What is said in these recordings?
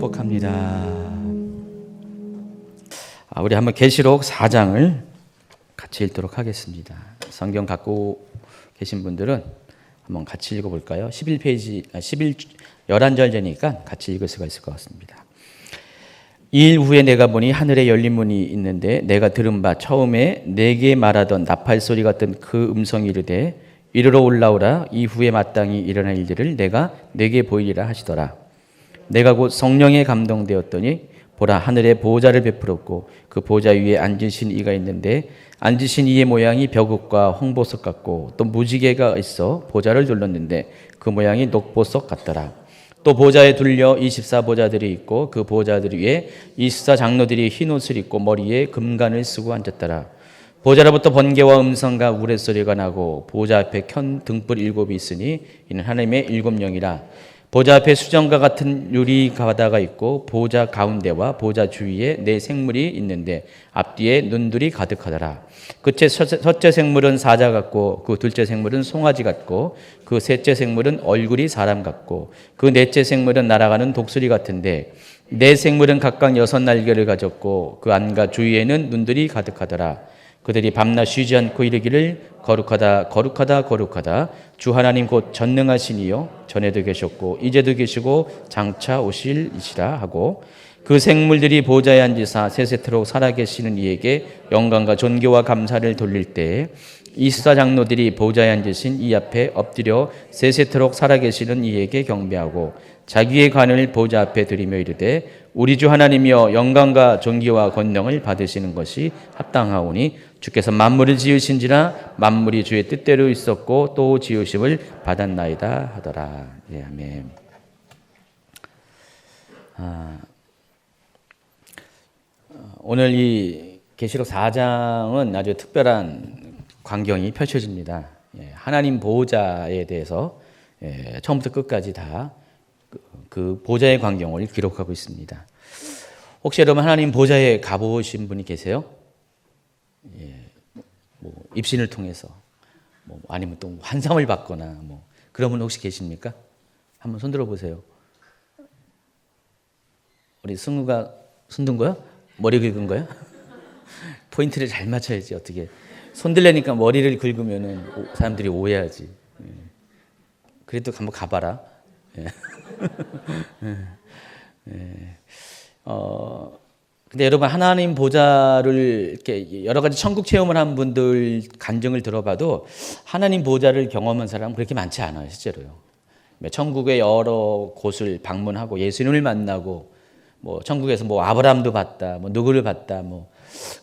축복합니다. 우리 한번 계시록 4장을 같이 읽도록 하겠습니다. 성경 갖고 계신 분들은 한번 같이 읽어볼까요? 11절 되니까 같이 읽을 수가 있을 것 같습니다. 이 일 후에 내가 보니 하늘에 열린 문이 있는데 내가 들은 바 처음에 내게 말하던 나팔 소리 같은 그 음성이 이르되 이르러 올라오라. 이후에 마땅히 일어날 일들을 내가 내게 보이리라 하시더라. 내가 곧 성령에 감동되었더니 보라, 하늘에 보좌를 베풀었고 그 보좌 위에 앉으신 이가 있는데 앉으신 이의 모양이 벼국과 홍보석 같고 또 무지개가 있어 보좌를 둘렀는데 그 모양이 녹보석 같더라. 또 보좌에 둘려 24보좌들이 있고 그 보좌들 위에 24장로들이 흰옷을 입고 머리에 금관을 쓰고 앉았더라. 보좌로부터 번개와 음성과 우레소리가 나고 보좌 앞에 켠 등불 7이 있으니 이는 하나님의 7영이라. 보좌 앞에 수정과 같은 유리 바다가 있고 보좌 가운데와 보좌 주위에 4생물이 있는데 앞뒤에 눈들이 가득하더라. 그 첫째 생물은 사자 같고 그 둘째 생물은 송아지 같고 그 셋째 생물은 얼굴이 사람 같고 그 넷째 생물은 날아가는 독수리 같은데 4생물은 각각 6날개를 가졌고 그 안과 주위에는 눈들이 가득하더라. 그들이 밤낮 쉬지 않고 이르기를 거룩하다 거룩하다 거룩하다 주 하나님 곧 전능하신 이요 전에도 계셨고 이제도 계시고 장차 오실 이시라 하고 그 생물들이 보좌에 앉으사 세세토록 살아계시는 이에게 영광과 존귀와 감사를 돌릴 때에 24장로들이 보좌에 앉으신 이 앞에 엎드려 세세토록 살아계시는 이에게 경배하고 자기의 관을 보좌 앞에 드리며 이르되 우리 주 하나님이여 영광과 존귀와 권능을 받으시는 것이 합당하오니 주께서 만물을 지으신지라 만물이 주의 뜻대로 있었고 또 지으심을 받았나이다 하더라. 예, 아멘. 오늘 이 계시록 4장은 아주 특별한 광경이 펼쳐집니다. 예, 하나님 보호자에 대해서 처음부터 끝까지 다 그 보좌의 광경을 기록하고 있습니다. 혹시 여러분 하나님 보좌에 가보신 분이 계세요? 예, 뭐 입신을 통해서 뭐 아니면 또 환상을 받거나 뭐 그런 분 혹시 계십니까? 한번 손들어 보세요. 우리 승우가 손든 거야? 머리 긁은 거야? 포인트를 잘 맞춰야지. 어떻게 손들려니까 머리를 긁으면은 사람들이 오해하지. 예. 그래도 한번 가봐라. 예. 예. 근데 여러분 하나님 보좌를 이렇게 여러 가지 천국 체험을 한 분들 간증을 들어봐도 하나님 보좌를 경험한 사람은 그렇게 많지 않아요, 실제로요. 천국의 여러 곳을 방문하고 예수님을 만나고 뭐 천국에서 뭐 아브라함도 봤다, 뭐 누구를 봤다, 뭐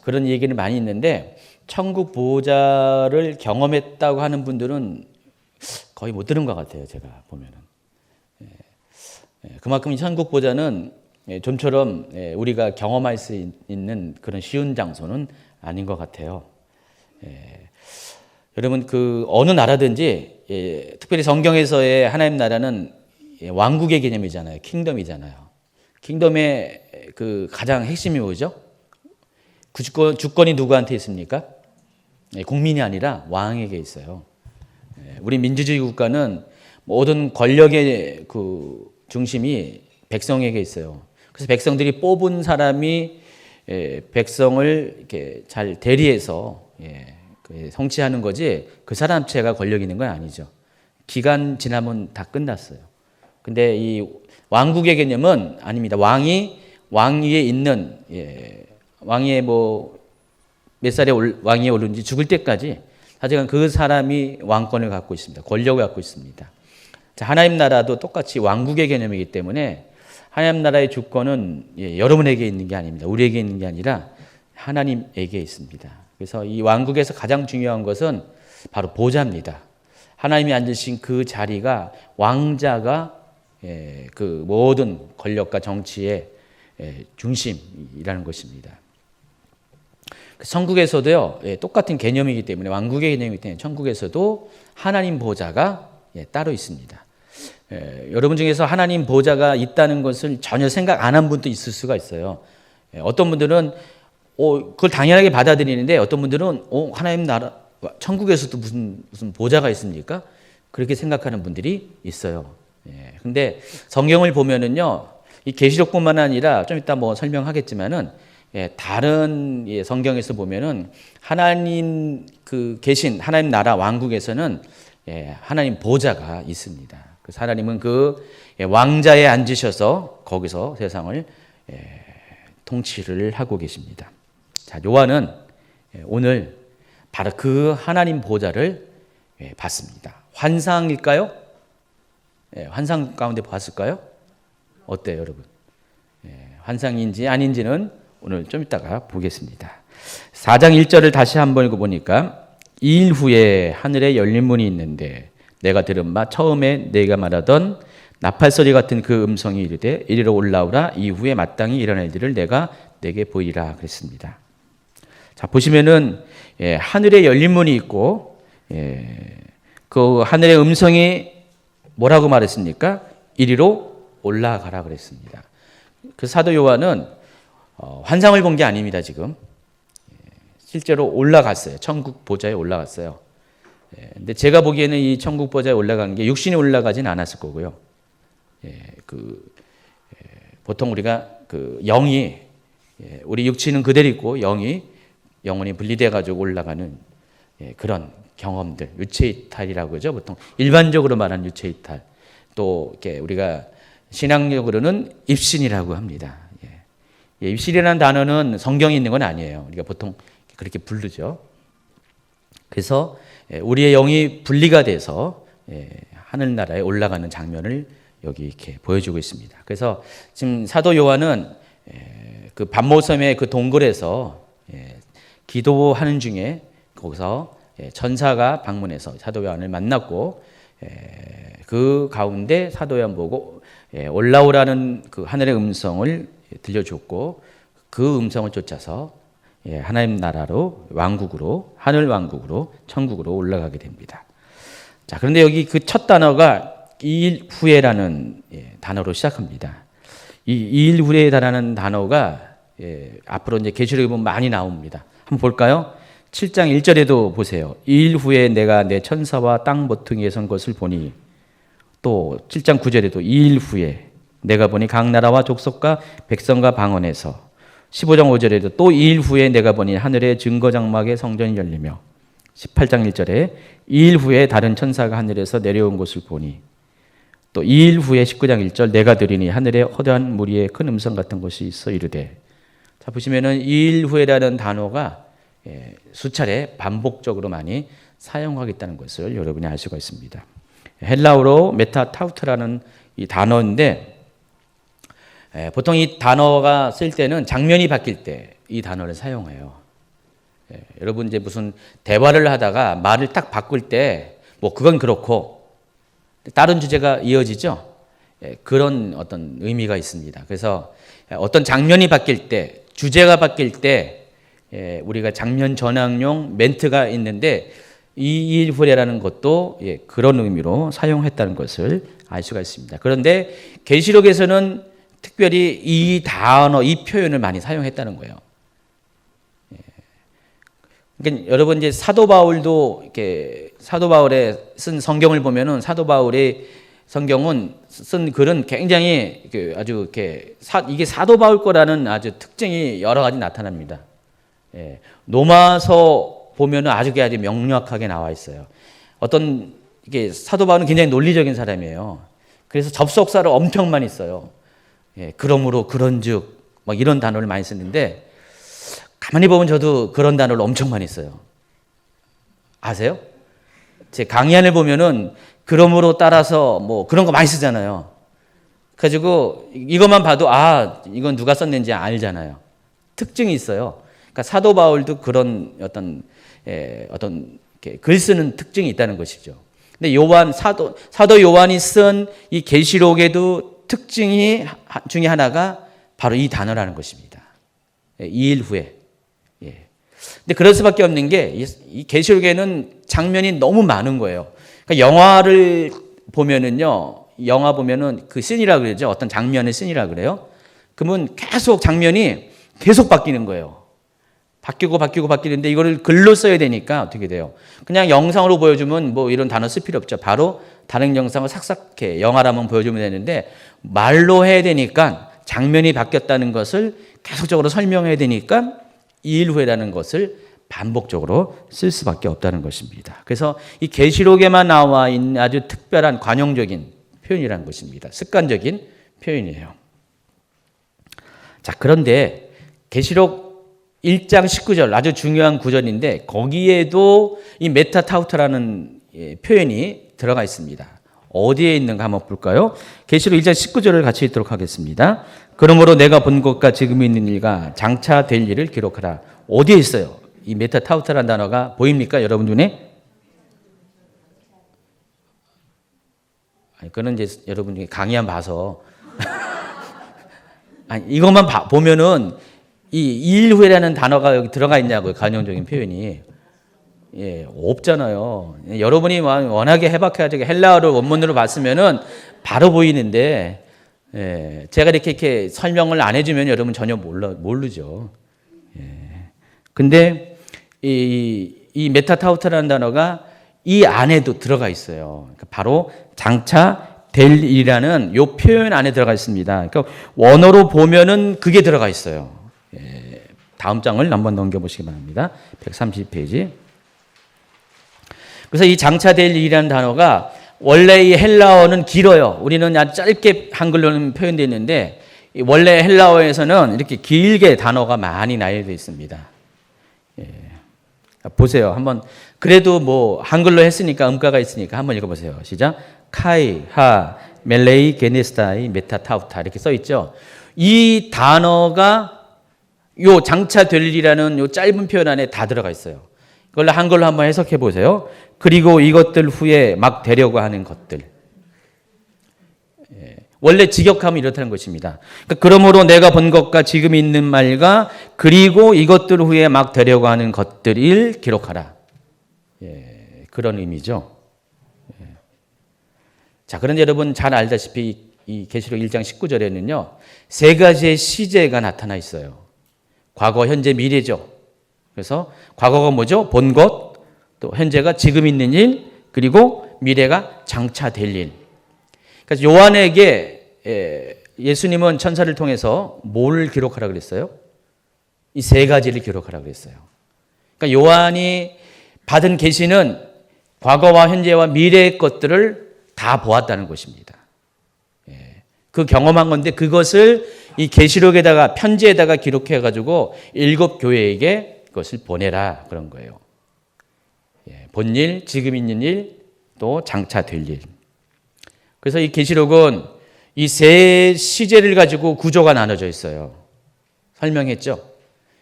그런 얘기는 많이 있는데 천국 보좌를 경험했다고 하는 분들은 거의 못 들은 것 같아요, 제가 보면은. 그만큼 이 천국 보좌는 좀처럼 우리가 경험할 수 있는 그런 쉬운 장소는 아닌 것 같아요. 여러분 그 어느 나라든지 특별히 성경에서의 하나님 나라는 왕국의 개념이잖아요. 킹덤이잖아요. 킹덤의 그 가장 핵심이 뭐죠? 그 주권이 누구한테 있습니까? 국민이 아니라 왕에게 있어요. 우리 민주주의 국가는 모든 권력의 그 중심이 백성에게 있어요. 그래서 백성들이 뽑은 사람이 백성을 이렇게 잘 대리해서 성취하는 거지 그 사람 자체가 권력 있는 건 아니죠. 기간 지나면 다 끝났어요. 근데 이 왕국의 개념은 아닙니다. 왕이 왕위에 있는 왕위에 뭐 몇 살에 왕위에 오르는지 죽을 때까지 하여간 그 사람이 왕권을 갖고 있습니다. 권력을 갖고 있습니다. 자, 하나님 나라도 똑같이 왕국의 개념이기 때문에 하나님 나라의 주권은 여러분에게 있는 게 아닙니다. 우리에게 있는 게 아니라 하나님에게 있습니다. 그래서 이 왕국에서 가장 중요한 것은 바로 보좌입니다. 하나님이 앉으신 그 자리가 왕자가 그 모든 권력과 정치의 중심이라는 것입니다. 천국에서도요, 똑같은 개념이기 때문에 왕국의 개념이기 때문에 천국에서도 하나님 보좌가 따로 있습니다. 여러분 중에서 하나님 보좌가 있다는 것을 전혀 생각 안 한 분도 있을 수가 있어요. 어떤 분들은 그걸 당연하게 받아들이는데 어떤 분들은 하나님 나라 천국에서도 무슨 보좌가 있습니까? 그렇게 생각하는 분들이 있어요. 근데 성경을 보면은요 이 계시록뿐만 아니라 좀 이따 뭐 설명하겠지만은 다른 성경에서 보면은 하나님 계신 하나님 나라 왕국에서는 하나님 보좌가 있습니다. 그래서 하나님은 그 왕자에 앉으셔서 거기서 세상을 통치를 하고 계십니다. 자, 요한은 오늘 바로 그 하나님 보좌를 봤습니다. 환상일까요? 환상 가운데 봤을까요? 어때요, 여러분? 환상인지 아닌지는 오늘 좀 이따가 보겠습니다. 4장 1절을 다시 한번 읽어보니까 2일 후에 하늘에 열린 문이 있는데 내가 들은 바 처음에 내가 말하던 나팔소리 같은 그 음성이 이르되 이리로 올라오라 이후에 마땅히 일어날 일을 내가 내게 보이리라 그랬습니다. 자, 보시면은 하늘에 열린 문이 있고 그 하늘의 음성이 뭐라고 말했습니까? 이리로 올라가라 그랬습니다. 그 사도 요한은 환상을 본 게 아닙니다. 지금 실제로 올라갔어요. 천국 보좌에 올라갔어요. 근데 제가 보기에는 이 천국 보좌에 올라간 게 육신이 올라가진 않았을 거고요. 보통 우리가 영이 우리 육신은 그대로 있고 영혼이 분리돼 가지고 올라가는 그런 경험들, 유체이탈이라고 하죠. 보통 일반적으로 말하는 유체이탈. 또 이렇게 우리가 신앙적으로는 입신이라고 합니다. 입신이라는 단어는 성경에 있는 건 아니에요. 우리가 보통 그렇게 부르죠. 그래서 우리의 영이 분리가 돼서 하늘나라에 올라가는 장면을 여기 이렇게 보여주고 있습니다. 그래서 지금 사도 요한은 그 반모섬의 그 동굴에서 기도하는 중에 거기서 천사가 방문해서 사도 요한을 만났고 그 가운데 사도 요한 보고 올라오라는 그 하늘의 음성을 들려줬고 그 음성을 쫓아서 하나님 나라로 왕국으로 하늘 왕국으로 천국으로 올라가게 됩니다. 자, 그런데 여기 그 첫 단어가 2일 후에라는 단어로 시작합니다. 이 2일 후에라는 단어가 앞으로 이제 계시록에 보면 많이 나옵니다. 한번 볼까요? 7장 1절에도 보세요. 2일 후에 내가 내 천사와 땅 모퉁이에 선 것을 보니 또 7장 9절에도 2일 후에 내가 보니 각 나라와 족속과 백성과 방언에서 15장 5절에도 또 2일 후에 내가 보니 하늘의 증거장막의 성전이 열리며 18장 1절에 2일 후에 다른 천사가 하늘에서 내려온 것을 보니 또 2일 후에 19장 1절 내가 들으니 하늘에 허다한 무리의 큰 음성 같은 것이 있어 이르되. 자, 보시면은 2일 후에라는 단어가 수차례 반복적으로 많이 사용하겠다는 것을 여러분이 알 수가 있습니다. 헬라어로 메타타우트라는 이 단어인데 보통 이 단어가 쓸 때는 장면이 바뀔 때 이 단어를 사용해요. 여러분 이제 무슨 대화를 하다가 말을 딱 바꿀 때 뭐 그건 그렇고 다른 주제가 이어지죠. 그런 어떤 의미가 있습니다. 그래서 어떤 장면이 바뀔 때 주제가 바뀔 때 우리가 장면 전환용 멘트가 있는데 이 일 후에라는 것도 그런 의미로 사용했다는 것을 알 수가 있습니다. 그런데 계시록에서는 특별히 이 단어, 이 표현을 많이 사용했다는 거예요. 그러니까 여러분 이제 사도 바울도 이렇게 사도 바울의 쓴 성경을 보면은 사도 바울의 성경은 쓴 글은 굉장히 아주 이렇게 이게 사도 바울 거라는 아주 특징이 여러 가지 나타납니다. 로마서 보면은 아주 명료하게 나와 있어요. 어떤 이게 사도 바울은 굉장히 논리적인 사람이에요. 그래서 접속사를 엄청 많이 써요. 그러므로 그런즉 막 이런 단어를 많이 쓰는데 가만히 보면 저도 그런 단어를 엄청 많이 써요. 아세요? 제 강의안을 보면은 그러므로 따라서 뭐 그런 거 많이 쓰잖아요. 그래가지고 이것만 봐도 이건 누가 썼는지 알잖아요. 특징이 있어요. 그러니까 사도 바울도 그런 어떤 글 쓰는 특징이 있다는 것이죠. 근데 사도 요한이 쓴 이 계시록에도 특징이 중에 하나가 바로 이 단어라는 것입니다. 2일 후에. 근데 그럴 수밖에 없는 게 이 계시록에는 장면이 너무 많은 거예요. 그러니까 영화를 보면은요, 영화 보면은 그 씬이라 그러죠. 어떤 장면의 씬이라 그래요. 그러면 계속 장면이 계속 바뀌는 거예요. 바뀌는데 이거를 글로 써야 되니까 어떻게 돼요? 그냥 영상으로 보여주면 뭐 이런 단어 쓸 필요 없죠. 바로 다른 영상을 삭삭해 영화라면 보여주면 되는데 말로 해야 되니까 장면이 바뀌었다는 것을 계속적으로 설명해야 되니까 2일 후에라는 것을 반복적으로 쓸 수밖에 없다는 것입니다. 그래서 이 계시록에만 나와 있는 아주 특별한 관용적인 표현이라는 것입니다. 습관적인 표현이에요. 자, 그런데 계시록 1장 19절 아주 중요한 구절인데 거기에도 이 메타타우트라는 표현이 들어가 있습니다. 어디에 있는가 한번 볼까요? 계시록 1장 19절을 같이 읽도록 하겠습니다. 그러므로 내가 본 것과 지금 있는 일과 장차 될 일을 기록하라. 어디에 있어요? 이 메타타우트라는 단어가 보입니까? 여러분 눈에? 아니, 그건 이제 여러분 중에 강의한 봐서 아니, 이것만 보면은 이 2일 후에라는 단어가 여기 들어가 있냐고요. 관용적인 표현이. 예, 없잖아요. 여러분이 워낙에 해박해가지고 헬라어를 원문으로 봤으면은 바로 보이는데, 예, 제가 이렇게 설명을 안 해주면 여러분 전혀 모르죠. 예. 근데 이 메타타우트라는 단어가 이 안에도 들어가 있어요. 그러니까 바로 장차 될 일이라는 요 표현 안에 들어가 있습니다. 그러니까 원어로 보면은 그게 들어가 있어요. 예, 다음 장을 한번 넘겨보시기 바랍니다. 130페이지. 그래서 이 장차 될 일이라는 단어가 원래 이 헬라어는 길어요. 우리는 아주 짧게 한글로는 표현되어 있는데 원래 헬라어에서는 이렇게 길게 단어가 많이 나열되어 있습니다. 예. 보세요. 한번 그래도 뭐 한글로 했으니까 음가가 있으니까 한번 읽어보세요. 시작. 카이, 하, 멜레이, 게네스타이, 메타타우타 이렇게 써 있죠. 이 단어가 요 장차 될 일이라는 요 짧은 표현 안에 다 들어가 있어요. 그걸 한글로 한번 해석해 보세요. 그리고 이것들 후에 막 되려고 하는 것들. 예. 원래 직역하면 이렇다는 것입니다. 그러므로 내가 본 것과 지금 있는 말과 그리고 이것들 후에 막 되려고 하는 것들을 기록하라. 예. 그런 의미죠. 예. 자, 그런데 여러분 잘 알다시피 이 계시록 1장 19절에는요. 세 가지의 시제가 나타나 있어요. 과거, 현재, 미래죠. 그래서 과거가 뭐죠? 본 것, 또 현재가 지금 있는 일, 그리고 미래가 장차 될 일. 그래서 요한에게 예수님은 천사를 통해서 뭘 기록하라 그랬어요? 이 세 가지를 기록하라 그랬어요. 그러니까 요한이 받은 계시는 과거와 현재와 미래의 것들을 다 보았다는 것입니다. 그 경험한 건데 그것을 이 계시록에다가 편지에다가 기록해 가지고 7 교회에게 그것을 보내라 그런 거예요. 본 일, 지금 있는 일, 또 장차 될 일. 그래서 이 계시록은 이 세 시제를 가지고 구조가 나눠져 있어요. 설명했죠.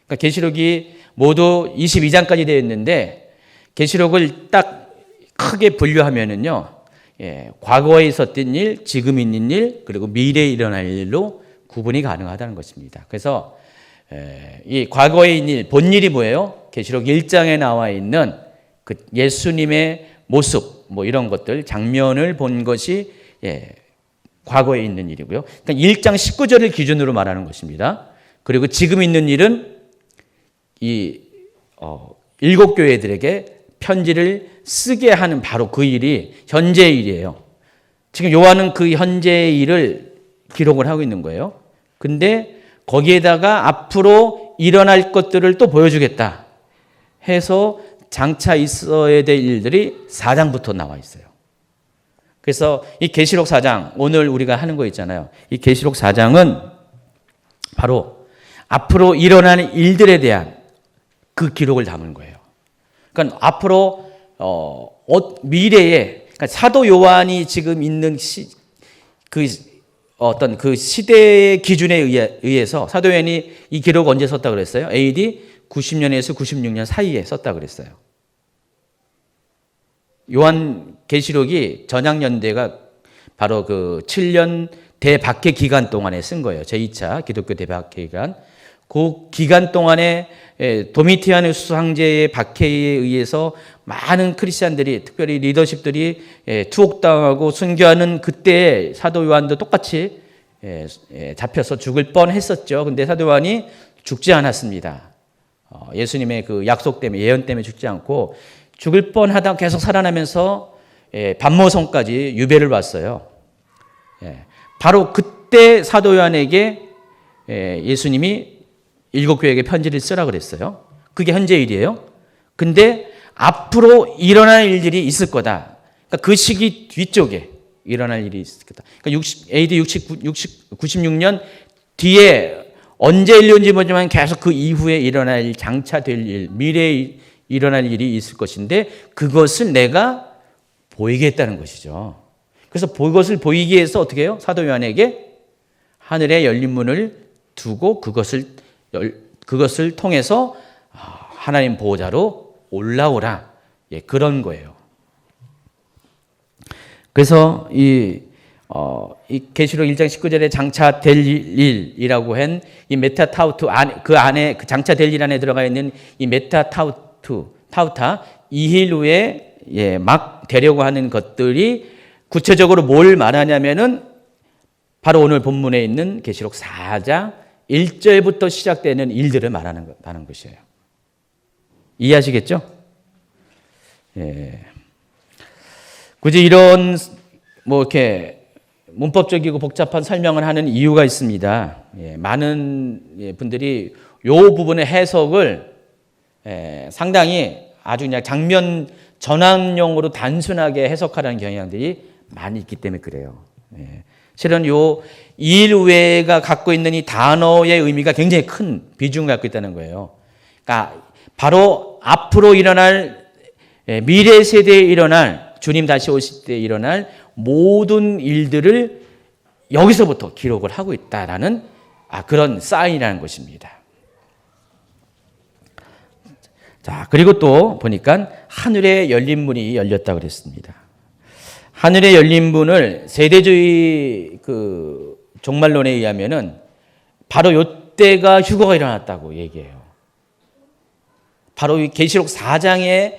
그러니까 계시록이 모두 22장까지 되어 있는데 계시록을 딱 크게 분류하면은요. 과거에 있었던 일, 지금 있는 일, 그리고 미래에 일어날 일로 구분이 가능하다는 것입니다. 그래서 이 과거에 있는 일, 본 일이 뭐예요? 계시록 1장에 나와 있는 그 예수님의 모습, 뭐 이런 것들, 장면을 본 것이 과거에 있는 일이고요. 그러니까 1장 19절을 기준으로 말하는 것입니다. 그리고 지금 있는 일은 이 7 교회들에게 편지를 쓰게 하는 바로 그 일이 현재의 일이에요. 지금 요한은 그 현재의 일을 기록을 하고 있는 거예요. 근데 거기에다가 앞으로 일어날 것들을 또 보여주겠다 해서 장차 있어야 될 일들이 4장부터 나와 있어요. 그래서 이 계시록 4장, 오늘 우리가 하는 거 있잖아요. 이 계시록 4장은 바로 앞으로 일어나는 일들에 대한 그 기록을 담은 거예요. 그러니까 앞으로 미래에 그러니까 사도 요한이 지금 있는 어떤 그 시대의 기준에 의해서 사도 요한이 이 기록 언제 썼다 그랬어요? AD 90년에서 96년 사이에 썼다 그랬어요. 요한 계시록이 전향연대가 바로 그 7년 대박해 기간 동안에 쓴 거예요. 제2차 기독교 대박해 기간. 그 기간 동안에 도미티아누스 황제의 박해에 의해서 많은 크리스찬들이 특별히 리더십들이 투옥당하고 순교하는 그때 사도 요한도 똑같이 잡혀서 죽을 뻔했었죠. 근데 사도 요한이 죽지 않았습니다. 예수님의 그 약속 때문에 예언 때문에 죽지 않고 죽을 뻔하다 계속 살아나면서 반모성까지 유배를 왔어요. 바로 그때 사도 요한에게 예수님이 7교회에게 편지를 쓰라 그랬어요. 그게 현재 일이에요. 근데 앞으로 일어날 일들이 있을 거다. 그러니까 그 시기 뒤쪽에 일어날 일이 있을 거다. 그러니까 AD 96년 뒤에 언제 일어난지 모르지만 계속 그 이후에 일어날 일, 장차될 일, 미래에 일어날 일이 있을 것인데 그것을 내가 보이게 했다는 것이죠. 그래서 그것을 보이기 위해서 어떻게 해요? 사도 요한에게 하늘에 열린 문을 두고 그것을 통해서 하나님 보호자로 올라오라. 예, 그런 거예요. 그래서 이 계시록 1장 19절에 장차될 일이라고 한 이 메타타우트 그 안에 그 장차될 일 안에 들어가 있는 이 타우타 이힐 후에 막 되려고 하는 것들이 구체적으로 뭘 말하냐면은 바로 오늘 본문에 있는 계시록 4장 1절부터 시작되는 일들을 말하는 것이에요. 이해하시겠죠? 예. 굳이 이런 이렇게 문법적이고 복잡한 설명을 하는 이유가 있습니다. 예, 많은 분들이 이 부분의 해석을 상당히 아주 그냥 장면 전환용으로 단순하게 해석하라는 경향들이 많이 있기 때문에 그래요. 예. 실은 요 일외가 갖고 있는 이 단어의 의미가 굉장히 큰 비중을 갖고 있다는 거예요. 그러니까 바로 앞으로 일어날 미래 세대에 일어날 주님 다시 오실 때 일어날 모든 일들을 여기서부터 기록을 하고 있다라는 그런 사인이라는 것입니다. 자, 그리고 또 보니까 하늘에 열린 문이 열렸다 그랬습니다. 하늘에 열린 문을 세대주의 그 종말론에 의하면은 바로 요때가 휴거가 일어났다고 얘기해요. 바로 이 계시록 4장에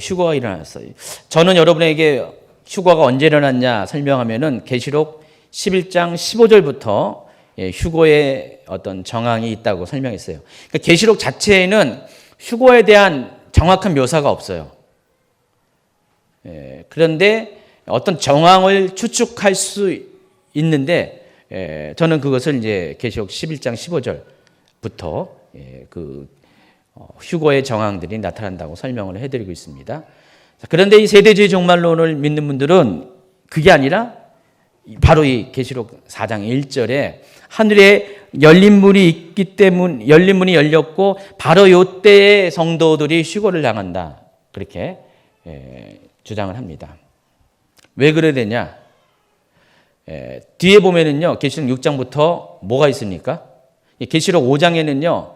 휴거가 일어났어요. 저는 여러분에게 휴거가 언제 일어났냐 설명하면은 계시록 11장 15절부터 휴거의 어떤 정황이 있다고 설명했어요. 그러니까 계시록 자체에는 휴거에 대한 정확한 묘사가 없어요. 그런데 어떤 정황을 추측할 수 있는데 저는 그것을 이제 계시록 11장 15절부터 그 휴거의 정황들이 나타난다고 설명을 해드리고 있습니다. 그런데 이 세대주의 종말론을 믿는 분들은 그게 아니라 바로 이 계시록 4장 1절에 하늘에 열린 문이 있기 때문에 열린 문이 열렸고 바로 이때에 성도들이 휴거를 당한다. 그렇게 주장을 합니다. 왜 그래야 되냐? 뒤에 보면은요, 계시록 6장부터 뭐가 있습니까? 계시록 5장에는요,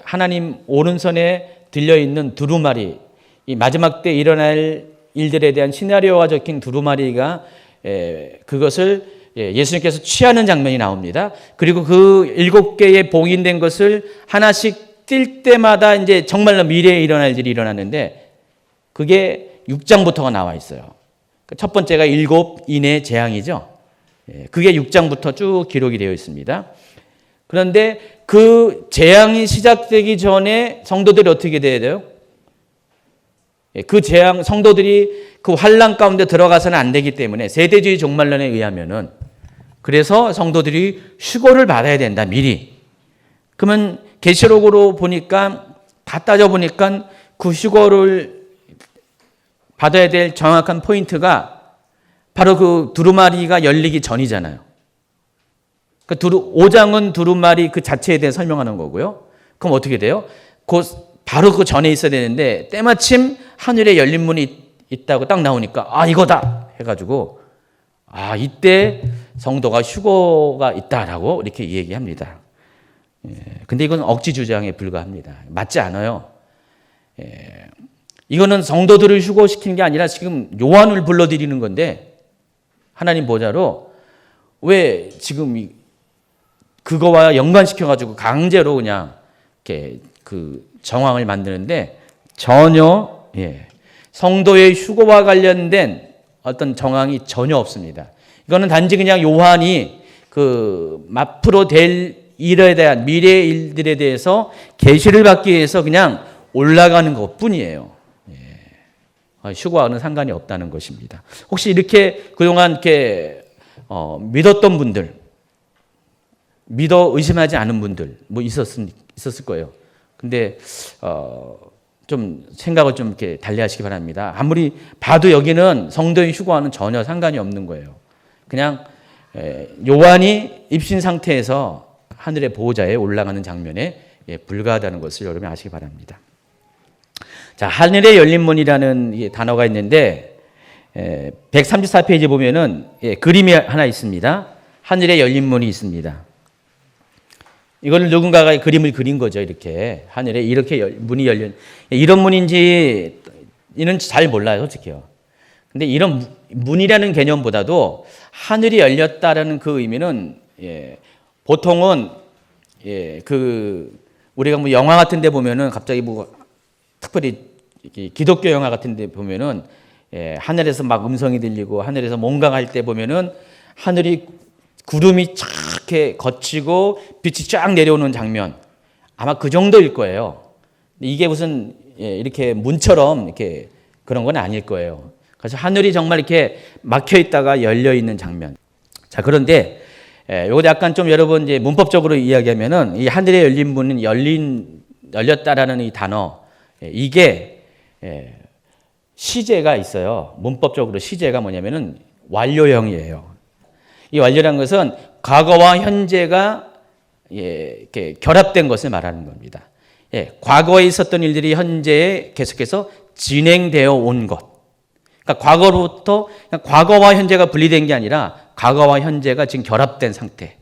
하나님 오른손에 들려있는 두루마리, 이 마지막 때 일어날 일들에 대한 시나리오가 적힌 두루마리가 그것을 예수님께서 취하는 장면이 나옵니다. 그리고 그 7개의 봉인된 것을 하나씩 뛸 때마다 이제 정말로 미래에 일어날 일이 일어났는데 그게 6장부터가 나와 있어요. 첫 번째가 7인의 재앙이죠. 그게 6장부터 쭉 기록이 되어 있습니다. 그런데 그 재앙이 시작되기 전에 성도들이 어떻게 돼야 돼요? 그 재앙, 성도들이 그 환난 가운데 들어가서는 안 되기 때문에 세대주의 종말론에 의하면은 그래서 성도들이 휴거를 받아야 된다, 미리. 그러면 계시록으로 보니까 다 따져보니까 그 휴거를 받아야 될 정확한 포인트가 바로 그 두루마리가 열리기 전이잖아요. 그 5장은 두루마리 그 자체에 대해 설명하는 거고요. 그럼 어떻게 돼요? 바로 그 전에 있어야 되는데 때마침 하늘에 열린 문이 있다고 딱 나오니까 이거다 해가지고 이때 성도가 휴거가 있다라고 이렇게 얘기합니다. 근데 이건 억지 주장에 불과합니다. 맞지 않아요. 이거는 성도들을 휴거시키는 게 아니라 지금 요한을 불러들이는 건데 하나님 보좌로 왜 지금 그거와 연관시켜가지고 강제로 그냥 이렇게 그 정황을 만드는데 전혀 성도의 휴거와 관련된 어떤 정황이 전혀 없습니다. 이거는 단지 그냥 요한이 그 앞으로 될 일에 대한 미래의 일들에 대해서 계시를 받기 위해서 그냥 올라가는 것뿐이에요. 휴거와는 상관이 없다는 것입니다. 혹시 이렇게 그동안 이렇게 믿었던 분들, 믿어 의심하지 않은 분들 뭐 있었을 거예요. 근데 좀 생각을 좀 이렇게 달리하시기 바랍니다. 아무리 봐도 여기는 성도인 휴거와는 전혀 상관이 없는 거예요. 그냥 요한이 입신 상태에서 하늘의 보호자에 올라가는 장면에 불과하다는 것을 여러분이 아시기 바랍니다. 자, 하늘의 열린 문이라는 단어가 있는데 134페이지 보면은 그림이 하나 있습니다. 하늘의 열린 문이 있습니다. 이걸 누군가가 그림을 그린 거죠. 이렇게 하늘에 이렇게 문이 열린, 이런 문인지는 잘 몰라요, 솔직히요. 근데 이런 문이라는 개념보다도 하늘이 열렸다라는 그 의미는 보통은 우리가 뭐 영화 같은 데 보면은 갑자기 뭐 특별히 기독교 영화 같은 데 보면은 하늘에서 막 음성이 들리고 하늘에서 뭔가 할 때 보면은 하늘이 구름이 쫙 이렇게 거치고 빛이 쫙 내려오는 장면, 아마 그 정도일 거예요. 이게 무슨 이렇게 문처럼 이렇게 그런 건 아닐 거예요. 그래서 하늘이 정말 이렇게 막혀 있다가 열려 있는 장면. 자, 그런데 요거 약간 좀 여러분 이제 문법적으로 이야기하면은 이 하늘에 열린 문은 열렸다라는 이 단어, 이게 시제가 있어요. 문법적으로 시제가 뭐냐면은 완료형이에요. 이 완료라는 것은 과거와 현재가 이렇게 결합된 것을 말하는 겁니다. 과거에 있었던 일들이 현재에 계속해서 진행되어 온 것. 그러니까 과거로부터 과거와 현재가 분리된 게 아니라 과거와 현재가 지금 결합된 상태.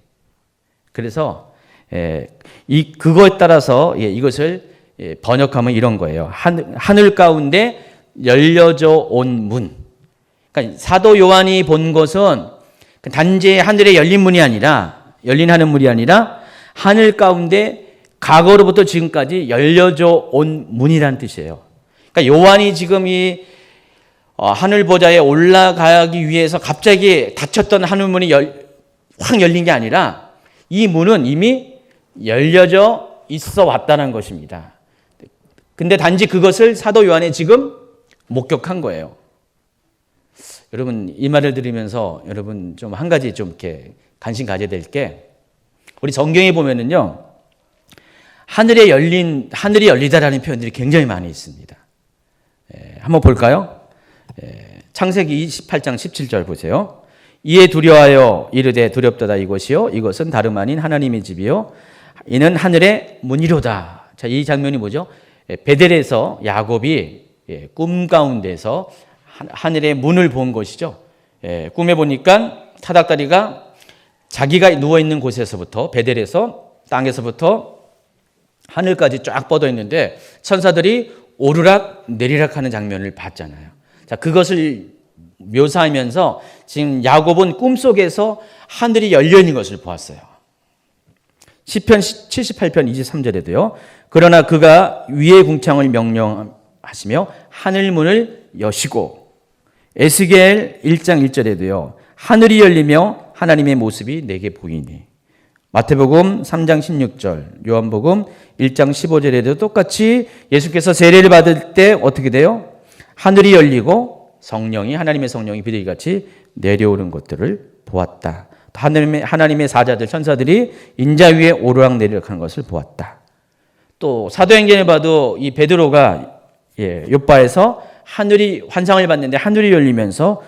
그래서 그거에 따라서 이것을 번역하면 이런 거예요. 하늘 가운데 열려져 온 문. 그러니까 사도 요한이 본 것은 단지 하늘에 열린 문이 아니라, 열린 하늘 문이 아니라 하늘 가운데 과거로부터 지금까지 열려져 온 문이라는 뜻이에요. 그러니까 요한이 지금 이 하늘 보좌에 올라가기 위해서 갑자기 닫혔던 하늘 문이 확 열린 게 아니라 이 문은 이미 열려져 있어 왔다는 것입니다. 근데 단지 그것을 사도 요한이 지금 목격한 거예요. 여러분, 이 말을 들으면서 여러분 좀 한 가지 좀 이렇게 관심 가져야 될 게, 우리 성경에 보면은요, 하늘이 열리다라는 표현들이 굉장히 많이 있습니다. 한번 볼까요? 창세기 28장 17절 보세요. 이에 두려워하여 이르되 두렵도다 이것이요 이것은 다름 아닌 하나님의 집이요 이는 하늘의 문이로다. 자, 이 장면이 뭐죠? 베델에서 야곱이 꿈 가운데서 하늘의 문을 본 것이죠. 꿈에 보니까 타닥다리가 자기가 누워있는 곳에서부터, 베델에서 땅에서부터 하늘까지 쫙 뻗어 있는데 천사들이 오르락 내리락 하는 장면을 봤잖아요. 자, 그것을 묘사하면서 지금 야곱은 꿈속에서 하늘이 열려 있는 것을 보았어요. 시편 78편 23절에도요. 그러나 그가 위의 궁창을 명령하시며 하늘 문을 여시고, 에스겔 1장 1절에도요. 하늘이 열리며 하나님의 모습이 내게 보이니. 마태복음 3장 16절, 요한복음 1장 15절에도 똑같이 예수께서 세례를 받을 때 어떻게 돼요? 하늘이 열리고 하나님의 성령이 비둘기같이 내려오는 것들을 보았다. 하나님의 사자들, 천사들이 인자 위에 오르락 내리락 하는 것을 보았다. 또 사도행전에 봐도 이 베드로가 요바에서 하늘이 환상을 봤는데 하늘이 열리면서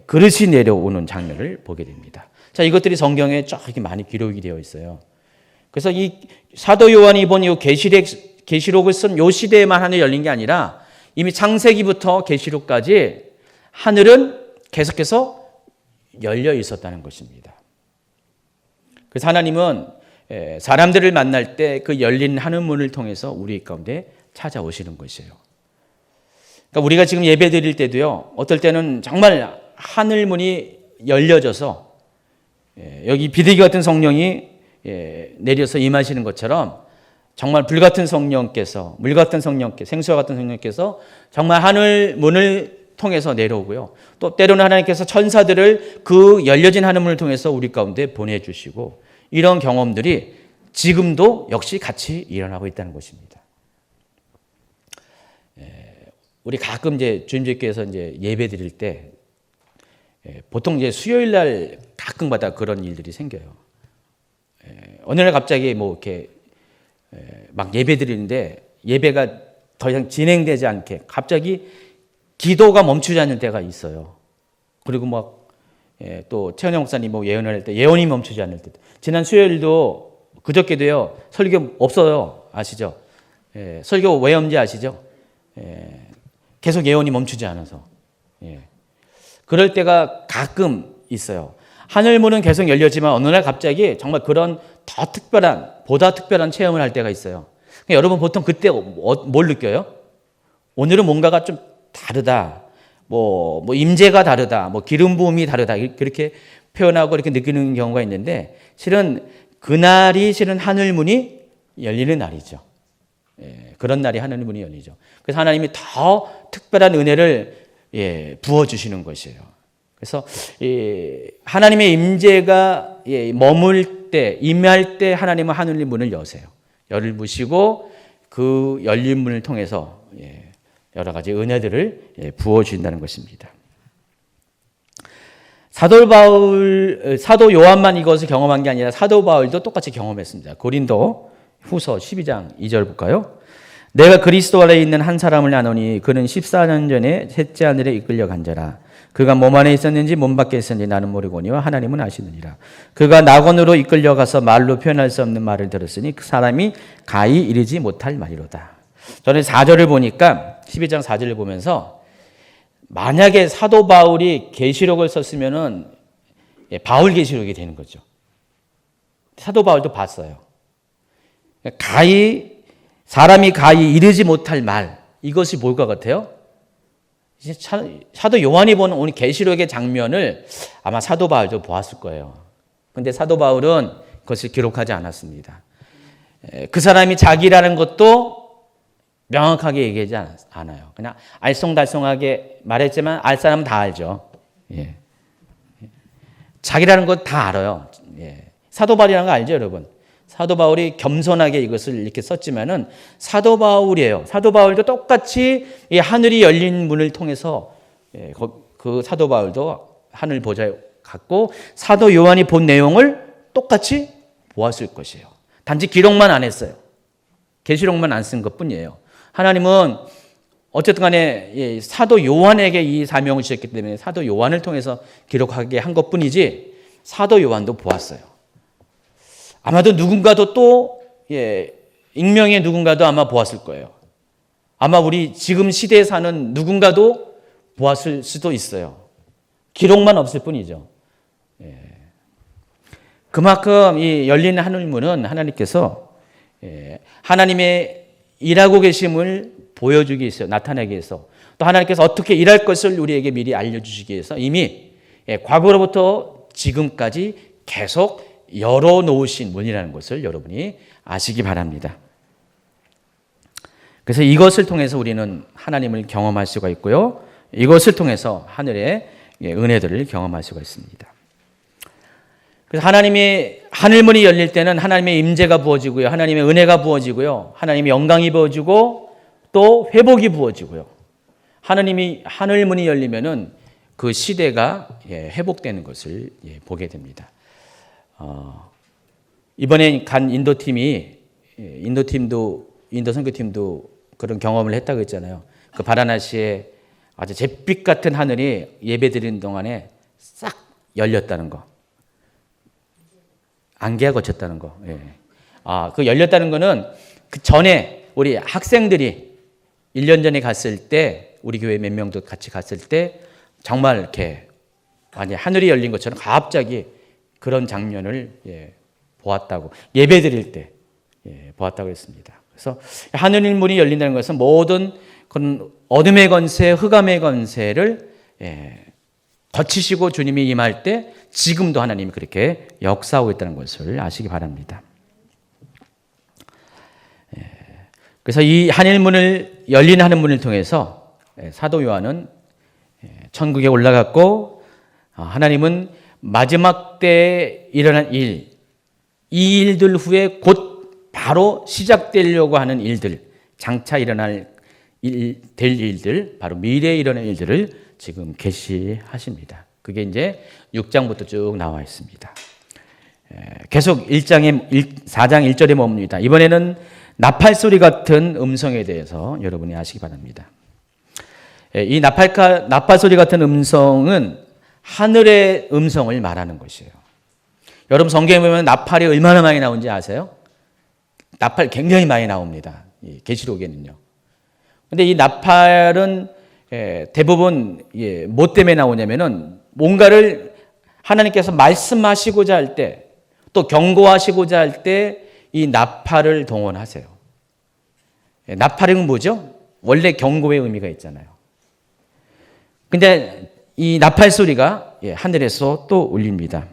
그릇이 내려오는 장면을 보게 됩니다. 자, 이것들이 성경에 쫙 이렇게 많이 기록이 되어 있어요. 그래서 이 사도 요한이 본 이 계시록을 쓴 요 시대에만 하늘이 열린 게 아니라 이미 창세기부터 계시록까지 하늘은 계속해서 열려 있었다는 것입니다. 그래서 하나님은 사람들을 만날 때 그 열린 하늘 문을 통해서 우리 가운데 찾아오시는 것이에요. 그러니까 우리가 지금 예배 드릴 때도요, 어떨 때는 정말 하늘 문이 열려져서 여기 비둘기 같은 성령이 내려서 임하시는 것처럼 정말 불 같은 성령께서, 물 같은 성령께서, 생수와 같은 성령께서 정말 하늘 문을 통해서 내려오고요. 또 때로는 하나님께서 천사들을 그 열려진 하늘 문을 통해서 우리 가운데 보내주시고, 이런 경험들이 지금도 역시 같이 일어나고 있다는 것입니다. 우리 가끔 이제 주님들께서 이제 예배 드릴 때 보통 이제 수요일 날 가끔마다 그런 일들이 생겨요. 어느 날 갑자기 뭐 이렇게 막 예배 드리는데 예배가 더 이상 진행되지 않게 갑자기 기도가 멈추지 않는 때가 있어요. 그리고 막 또 최은영 목사님 뭐 예언을 할 때 예언이 멈추지 않을 때, 지난 수요일도 그저께도요 설교 없어요. 아시죠? 설교 왜 없는지 아시죠? 계속 예언이 멈추지 않아서. 그럴 때가 가끔 있어요. 하늘문은 계속 열렸지만 어느 날 갑자기 정말 그런 더 특별한, 보다 특별한 체험을 할 때가 있어요. 그러니까 여러분 보통 그때 뭘 느껴요? 오늘은 뭔가가 좀 다르다. 뭐 임재가 다르다. 뭐 기름 부음이 다르다. 그렇게 표현하고 이렇게 느끼는 경우가 있는데 실은 그날이 실은 하늘문이 열리는 날이죠. 그런 날이 하늘문이 열리죠. 그래서 하나님이 더 특별한 은혜를 부어주시는 것이에요. 그래서 하나님의 임재가 머물 때, 임할 때 하나님은 하늘 문을 여세요. 열을 부시고 그 열린 문을 통해서 여러 가지 은혜들을 부어주신다는 것입니다. 사도 요한만 이것을 경험한 게 아니라 사도 바울도 똑같이 경험했습니다. 고린도 후서 12장 2절 볼까요? 내가 그리스도 안에 있는 한 사람을 아노니 그는 14년 전에 셋째 하늘에 이끌려 간 자라. 그가 몸 안에 있었는지 몸 밖에 있었는지 나는 모르거니와 하나님은 아시느니라. 그가 낙원으로 이끌려가서 말로 표현할 수 없는 말을 들었으니 그 사람이 가히 이르지 못할 말이로다. 저는 4절을 보니까 12장 4절을 보면서 만약에 사도 바울이 계시록을 썼으면은 바울 계시록이 되는 거죠. 사도 바울도 봤어요. 사람이 가히 이르지 못할 말, 이것이 뭘 것 같아요? 이제 사도 요한이 보는 오늘 계시록의 장면을 아마 사도 바울도 보았을 거예요. 그런데 사도 바울은 그것을 기록하지 않았습니다. 그 사람이 자기라는 것도 명확하게 얘기하지 않아요. 그냥 알쏭달쏭하게 말했지만 알 사람은 다 알죠. 자기라는 것 다 알아요. 사도 바울이라는 거 알죠, 여러분? 사도 바울이 겸손하게 이것을 이렇게 썼지만은 사도 바울이에요. 사도 바울도 똑같이 이 하늘이 열린 문을 통해서 그 사도 바울도 하늘 보좌에 갔고 사도 요한이 본 내용을 똑같이 보았을 것이에요. 단지 기록만 안 했어요. 계시록만 안 쓴 것뿐이에요. 하나님은 어쨌든 간에 사도 요한에게 이 사명을 주셨기 때문에 사도 요한을 통해서 기록하게 한 것뿐이지 사도 요한도 보았어요. 아마도 누군가도 또 익명의 누군가도 아마 보았을 거예요. 아마 우리 지금 시대에 사는 누군가도 보았을 수도 있어요. 기록만 없을 뿐이죠. 그만큼 이 열리는 하늘문은 하나님께서 하나님의 일하고 계심을 보여주기 위해서, 나타내기 위해서, 또 하나님께서 어떻게 일할 것을 우리에게 미리 알려주시기 위해서 이미 과거로부터 지금까지 계속 열어놓으신 문이라는 것을 여러분이 아시기 바랍니다. 그래서 이것을 통해서 우리는 하나님을 경험할 수가 있고요. 이것을 통해서 하늘의 은혜들을 경험할 수가 있습니다. 그래서 하나님의 하늘문이 열릴 때는 하나님의 임재가 부어지고요. 하나님의 은혜가 부어지고요. 하나님의 영광이 부어지고 또 회복이 부어지고요. 하나님이 하늘문이 열리면은 그 시대가 회복되는 것을 보게 됩니다. 이번에 간 인도팀이 인도 선교팀도 그런 경험을 했다고 했잖아요. 그 바라나시에 아주 잿빛 같은 하늘이 예배드리는 동안에 싹 열렸다는 거. 안개가 거쳤다는 거. 그 열렸다는 거는 그 전에 우리 학생들이 1년 전에 갔을 때 우리 교회 몇 명도 같이 갔을 때 정말 이렇게 하늘이 열린 것처럼 갑자기 그런 장면을 보았다고 예배 드릴 때 보았다고 했습니다. 그래서 하늘 문이 열린다는 것은 모든 그런 어둠의 권세, 흑암의 권세를 거치시고 주님이 임할 때 지금도 하나님이 그렇게 역사하고 있다는 것을 아시기 바랍니다. 그래서 이 하늘문을 열린 하늘문을 통해서 사도 요한은 천국에 올라갔고 하나님은 마지막 때에 일어날 이 일들 후에 곧 바로 시작되려고 하는 일들, 장차 될 일들, 바로 미래에 일어날 일들을 지금 계시하십니다. 그게 이제 6장부터 쭉 나와 있습니다. 계속 4장 1절에 머뭅니다. 이번에는 나팔 소리 같은 음성에 대해서 여러분이 아시기 바랍니다. 이 나팔 소리 같은 음성은 하늘의 음성을 말하는 것이에요. 여러분 성경에 보면 나팔이 얼마나 많이 나오는지 아세요? 나팔 굉장히 많이 나옵니다. 계시록에는요. 근데 이 나팔은 대부분 뭐 때문에 나오냐면은 뭔가를 하나님께서 말씀하시고자 할 때, 또 경고하시고자 할 때 이 나팔을 동원하세요. 나팔은 뭐죠? 원래 경고의 의미가 있잖아요. 근데 이 나팔 소리가 하늘에서 또 울립니다.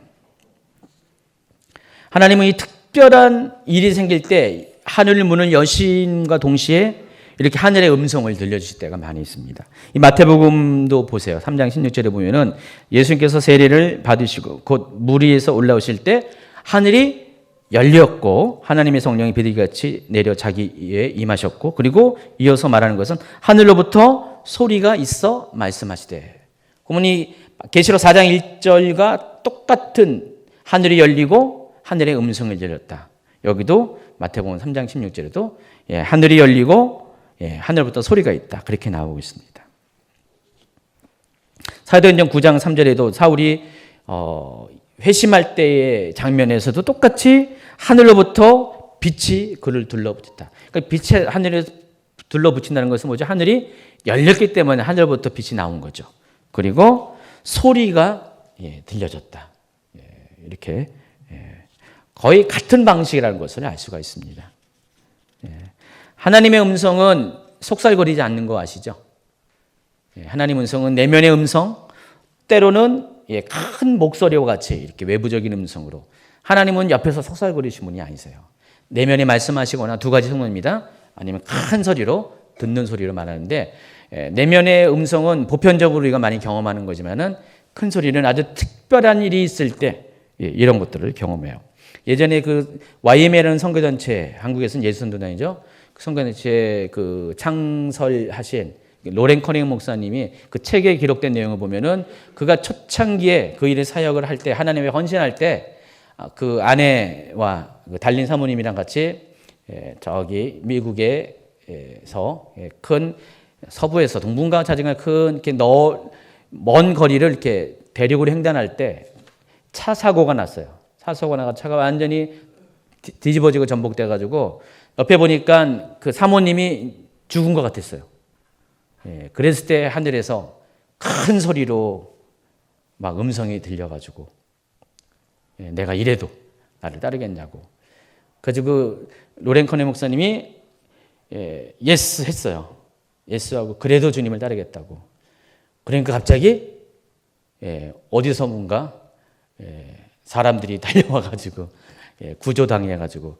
하나님은 이 특별한 일이 생길 때 하늘 문을 여심과 동시에 이렇게 하늘의 음성을 들려주실 때가 많이 있습니다. 이 마태복음도 보세요. 3장 16절에 보면은 예수님께서 세례를 받으시고 곧 물 위에서 올라오실 때 하늘이 열렸고 하나님의 성령이 비둘기같이 내려 자기에 임하셨고, 그리고 이어서 말하는 것은 하늘로부터 소리가 있어 말씀하시되. 그러면 이 계시록 4장 1절과 똑같은 하늘이 열리고 하늘의 음성을 들렸다. 여기도 마태복음 3장 16절에도 하늘이 열리고 하늘부터 소리가 있다. 그렇게 나오고 있습니다. 사도행전 9장 3절에도 사울이 회심할 때의 장면에서도 똑같이 하늘로부터 빛이 그를 둘러붙였다. 그러니까 빛이 하늘에 둘러붙인다는 것은 뭐죠? 하늘이 열렸기 때문에 하늘로부터 빛이 나온 거죠. 그리고 소리가 들려졌다. 이렇게 거의 같은 방식이라는 것을 알 수가 있습니다. 하나님의 음성은 속살거리지 않는 거 아시죠? 하나님의 음성은 내면의 음성, 때로는 큰 목소리와 같이 이렇게 외부적인 음성으로. 하나님은 옆에서 속살거리시는 분이 아니세요. 내면에 말씀하시거나 두 가지 성론입니다. 아니면 큰 소리로 듣는 소리로 말하는데, 내면의 음성은 보편적으로 우리가 많이 경험하는 거지만은 큰 소리는 아주 특별한 일이 있을 때 이런 것들을 경험해요. 예전에 그 YMA라는 선교단체, 한국에서는 예수선교단이죠. 그 선교단체 그 창설하신 로렌 커닝 목사님이 그 책에 기록된 내용을 보면은 그가 초창기에 그 일을 사역을 할 때, 하나님의 헌신할 때 그 아내와 달린 사모님이랑 같이 저기 미국에서 큰 서부에서 동북아 자정에 큰 이렇게 먼 거리를 이렇게 대륙으로 횡단할 때 차 사고가 났어요. 차 사고가 나가 차가 완전히 뒤집어지고 전복돼 가지고 옆에 보니까 그 사모님이 죽은 것 같았어요. 그랬을 때 하늘에서 큰 소리로 막 음성이 들려가지고 내가 이래도 나를 따르겠냐고. 그래서 그 로렌 커네 목사님이 예스 했어요. 예스하고 그래도 주님을 따르겠다고. 그러니까 갑자기 어디서 뭔가 사람들이 달려와가지고 구조당해가지고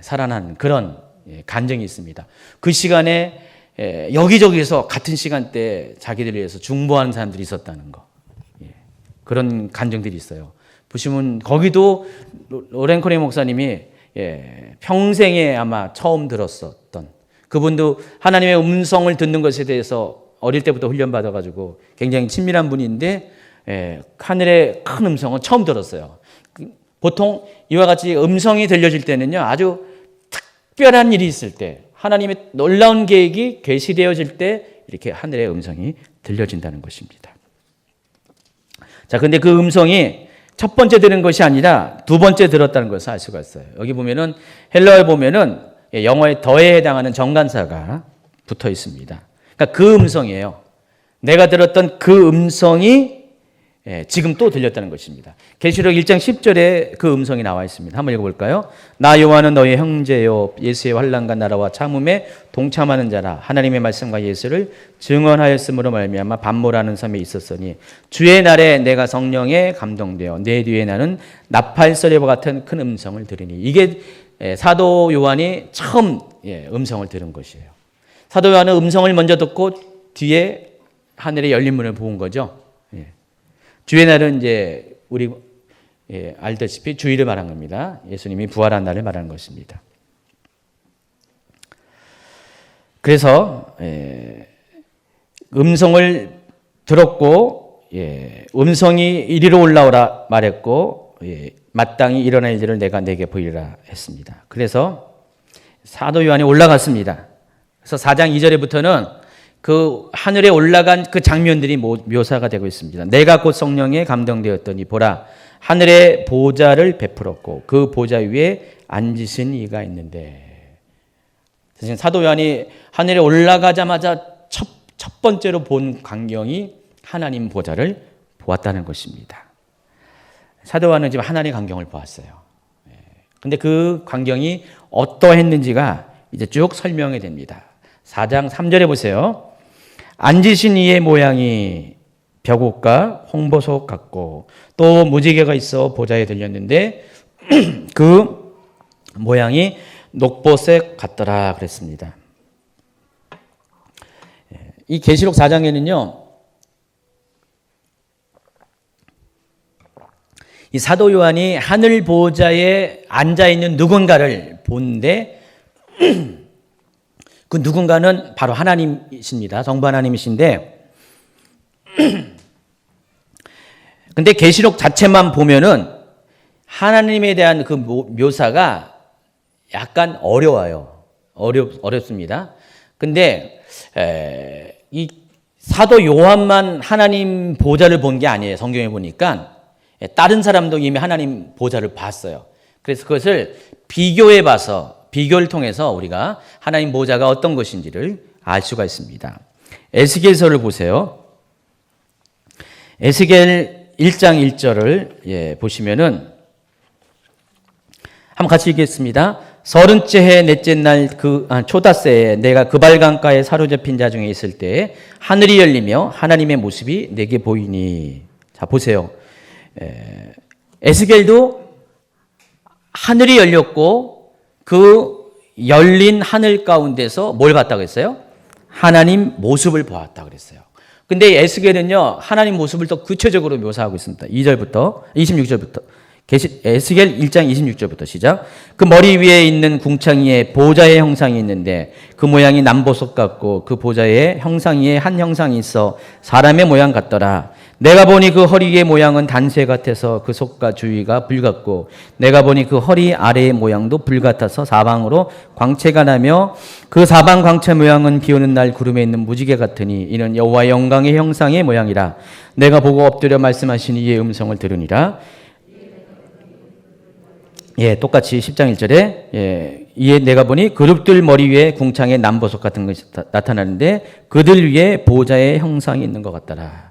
살아난 그런 간증이 있습니다. 그 시간에 여기저기서 같은 시간대에 자기들을 위해서 중보하는 사람들이 있었다는 거. 그런 간증들이 있어요. 보시면 거기도 로렌 코네 목사님이 평생에 아마 처음 들었었던, 그분도 하나님의 음성을 듣는 것에 대해서 어릴 때부터 훈련받아가지고 굉장히 친밀한 분인데 하늘의 큰 음성은 처음 들었어요. 보통 이와 같이 음성이 들려질 때는요, 아주 특별한 일이 있을 때, 하나님의 놀라운 계획이 계시되어질 때 이렇게 하늘의 음성이 들려진다는 것입니다. 자, 근데 그 음성이 첫 번째 들은 것이 아니라 두 번째 들었다는 것을 알 수가 있어요. 여기 보면은 헬라어에 보면은 영어의 더에 해당하는 정관사가 붙어 있습니다. 그러니까 그 음성이에요. 내가 들었던 그 음성이 지금 또 들렸다는 것입니다. 계시록 1장 10절에 그 음성이 나와 있습니다. 한번 읽어볼까요? 나 요한은 너의 형제요 예수의 환난과 나라와 참음에 동참하는 자라. 하나님의 말씀과 예수를 증언하였으므로 말미암아 반모라는 섬에 있었으니 주의 날에 내가 성령에 감동되어 내 뒤에 나는 나팔 소리와 같은 큰 음성을 들으니. 이게 사도 요한이 처음 음성을 들은 것이에요. 사도 요한은 음성을 먼저 듣고 뒤에 하늘의 열린 문을 본 거죠. 주의 날은 이제 우리 알다시피 주일을 말한 겁니다. 예수님이 부활한 날을 말하는 것입니다. 그래서 음성을 들었고 음성이 이리로 올라오라 말했고 마땅히 일어날 일을 내가 내게 보이리라 했습니다. 그래서 사도 요한이 올라갔습니다. 그래서 4장 2절에부터는 그 하늘에 올라간 그 장면들이 묘사가 되고 있습니다. 내가 곧 성령에 감동되었더니 보라 하늘에 보좌를 베풀었고 그 보좌 위에 앉으신 이가 있는데, 사도 요한이 하늘에 올라가자마자 첫 번째로 본 광경이 하나님 보좌를 보았다는 것입니다. 사도 요한은 지금 하나님의 광경을 보았어요. 근데 그 광경이 어떠했는지가 이제 쭉 설명이 됩니다. 4장 3절에 보세요. 앉으신 이의 모양이 벽옷과 홍보석 같고 또 무지개가 있어 보좌에 들렸는데 그 모양이 녹보색 같더라 그랬습니다. 이 계시록 4장에는요. 이 사도 요한이 하늘 보좌에 앉아 있는 누군가를 보는데 그 누군가는 바로 하나님이십니다. 성부 하나님이신데, 근데 계시록 자체만 보면은 하나님에 대한 그 묘사가 약간 어려워요. 어렵습니다. 근데 이 사도 요한만 하나님 보좌를 본 게 아니에요. 성경에 보니까 다른 사람도 이미 하나님 보좌를 봤어요. 그래서 그것을 비교해 봐서 비교를 통해서 우리가 하나님 보좌가 어떤 것인지를 알 수가 있습니다. 에스겔서를 보세요. 에스겔 1장 1절을 보시면은 한번 같이 읽겠습니다. 30째 해 넷째 날 초다새에 내가 그발강가에 사로잡힌 자 중에 있을 때 하늘이 열리며 하나님의 모습이 내게 보이니. 자 보세요. 에스겔도 하늘이 열렸고 그 열린 하늘 가운데서 뭘 봤다고 했어요? 하나님 모습을 보았다고 그랬어요. 근데 에스겔은요, 하나님 모습을 더 구체적으로 묘사하고 있습니다. 2절부터, 26절부터. 에스겔 1장 26절부터 시작. 그 머리 위에 있는 궁창이에 보좌의 형상이 있는데 그 모양이 남보석 같고 그 보좌의 형상 위에 한 형상이 있어 사람의 모양 같더라. 내가 보니 그 허리의 모양은 단쇠 같아서 그 속과 주위가 불 같고 내가 보니 그 허리 아래의 모양도 불 같아서 사방으로 광채가 나며 그 사방 광채 모양은 비 오는 날 구름에 있는 무지개 같으니 이는 여호와 영광의 형상의 모양이라. 내가 보고 엎드려 말씀하신 이의 음성을 들으니라. 똑같이 10장 1절에 이에 내가 보니 그룹들 머리 위에 궁창에 남보석 같은 것이 나타나는데 그들 위에 보좌의 형상이 있는 것 같더라.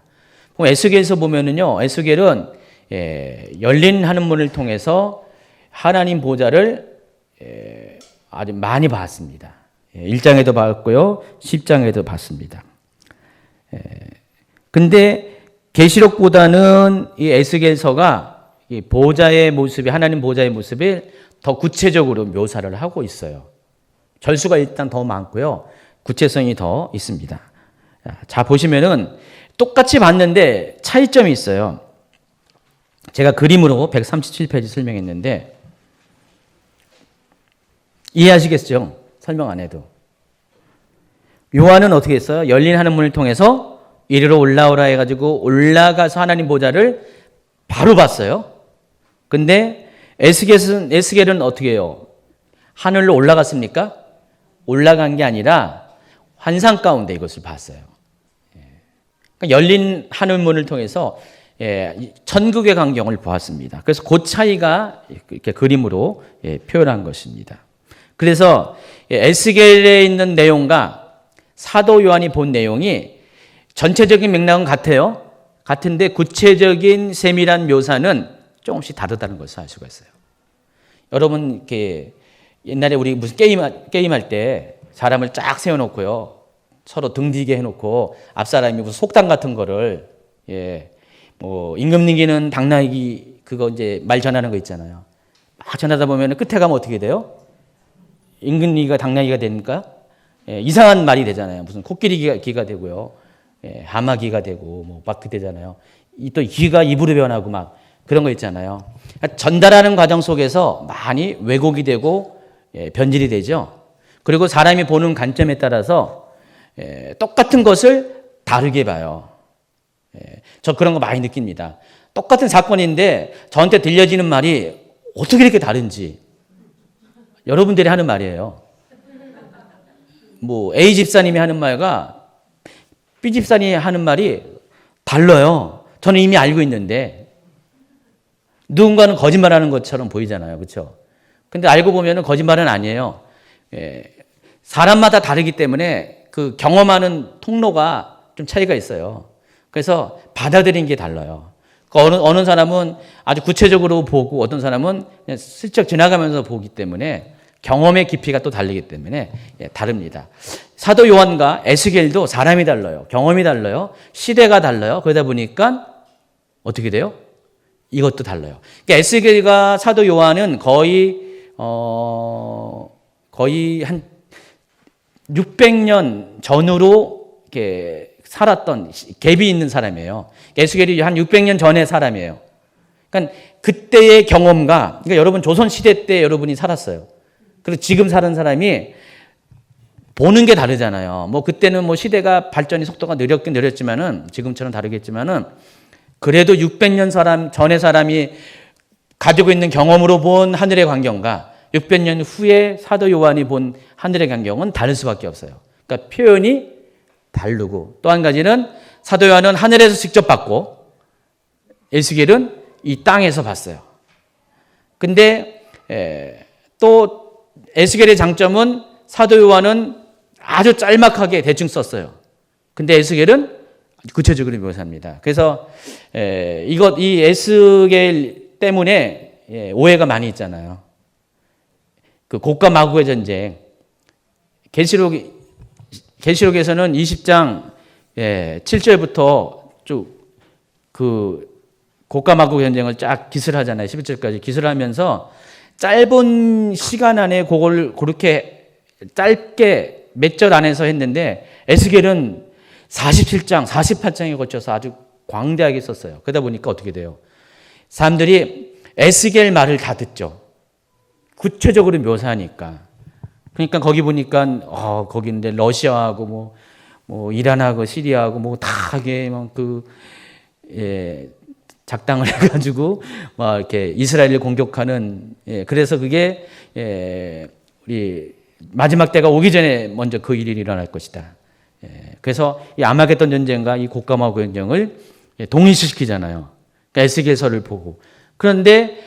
에스겔에서 보면은요, 에스겔은 열린 하늘문을 통해서 하나님 보좌를 아주 많이 봤습니다. 1장에도 봤고요, 10장에도 봤습니다. 근데 계시록보다는 이 에스겔서가 이 보좌의 모습이, 하나님 보좌의 모습을 더 구체적으로 묘사를 하고 있어요. 절수가 일단 더 많고요, 구체성이 더 있습니다. 자, 보시면은 똑같이 봤는데 차이점이 있어요. 제가 그림으로 137페이지 설명했는데 이해하시겠죠? 설명 안 해도. 요한은 어떻게 했어요? 열린 하늘문을 통해서 이리로 올라오라 해가지고 올라가서 하나님 보좌를 바로 봤어요. 근데 에스겔은 어떻게 해요? 하늘로 올라갔습니까? 올라간 게 아니라 환상 가운데 이것을 봤어요. 그러니까 열린 하늘문을 통해서 천국의 광경을 보았습니다. 그래서 그 차이가 이렇게 그림으로 표현한 것입니다. 그래서 에스겔에 있는 내용과 사도 요한이 본 내용이 전체적인 맥락은 같아요. 같은데 구체적인 세밀한 묘사는 조금씩 다르다는 것을 알 수가 있어요. 여러분 이렇게 옛날에 우리 무슨 게임할 때 사람을 쫙 세워놓고요, 서로 등지게 해놓고 앞사람이 무슨 속담 같은 거를 뭐 임금님께는 당나귀 그거 이제 말 전하는 거 있잖아요. 막 전하다 보면 끝에 가면 어떻게 돼요? 임금님이가 당나귀가 됩니까? 이상한 말이 되잖아요. 무슨 코끼리 귀가 되고요, 하마귀가 되고 뭐 막 그 되잖아요. 또 귀가 입으로 변하고 막 그런 거 있잖아요. 그러니까 전달하는 과정 속에서 많이 왜곡이 되고 변질이 되죠. 그리고 사람이 보는 관점에 따라서 똑같은 것을 다르게 봐요. 저 그런 거 많이 느낍니다. 똑같은 사건인데 저한테 들려지는 말이 어떻게 이렇게 다른지 여러분들이 하는 말이에요. 뭐 A 집사님이 하는 말과 B 집사님이 하는 말이 달라요. 저는 이미 알고 있는데 누군가는 거짓말하는 것처럼 보이잖아요. 그렇죠? 근데 알고 보면은 거짓말은 아니에요. 사람마다 다르기 때문에 그 경험하는 통로가 좀 차이가 있어요. 그래서 받아들이는 게 달라요. 그러니까 어느 사람은 아주 구체적으로 보고 어떤 사람은 그냥 슬쩍 지나가면서 보기 때문에 경험의 깊이가 또 다르기 때문에 다릅니다. 사도 요한과 에스겔도 사람이 달라요. 경험이 달라요. 시대가 달라요. 그러다 보니까 어떻게 돼요? 이것도 달라요. 그러니까 에스겔과 사도 요한은 거의 한 600년 전으로 이렇게 살았던 갭이 있는 사람이에요. 에스겔이 한 600년 전의 사람이에요. 그러니까 그때의 경험과, 그러니까 여러분 조선시대 때 여러분이 살았어요. 그리고 지금 사는 사람이 보는 게 다르잖아요. 뭐 그때는 뭐 시대가 발전이 속도가 느렸긴 느렸지만은 지금처럼 다르겠지만은 그래도 600년 전의 사람이 가지고 있는 경험으로 본 하늘의 광경과 600년 후에 사도 요한이 본 하늘의 광경은 다를 수밖에 없어요. 그러니까 표현이 다르고 또 한 가지는 사도 요한은 하늘에서 직접 봤고 에스겔은 이 땅에서 봤어요. 근데 또 에스겔의 장점은 사도 요한은 아주 짤막하게 대충 썼어요. 근데 에스겔은 구체적으로 묘사합니다. 그래서 이 에스겔 때문에 오해가 많이 있잖아요. 그 곡과 마구의 전쟁. 계시록에서는 20장 7절부터 쭉 그 곡과 마구의 전쟁을 쫙 기술을 하잖아요. 11절까지 기술을 하면서 짧은 시간 안에 그걸 그렇게 짧게 몇 절 안에서 했는데 에스겔은 47장, 48장에 거쳐서 아주 광대하게 썼어요. 그러다 보니까 어떻게 돼요? 사람들이 에스겔 말을 다 듣죠. 구체적으로 묘사하니까. 그러니까 거기 보니까 거기인데 러시아하고 뭐 이란하고 시리아하고 뭐 다 하게 막 작당을 해가지고 막 이렇게 이스라엘을 공격하는 그래서 그게 우리 마지막 때가 오기 전에 먼저 그 일이 일어날 것이다. 그래서 이 아마겟돈 전쟁과 이 곡과 마구 전쟁을 동일시시키잖아요. 그러니까 에스겔서를 보고. 그런데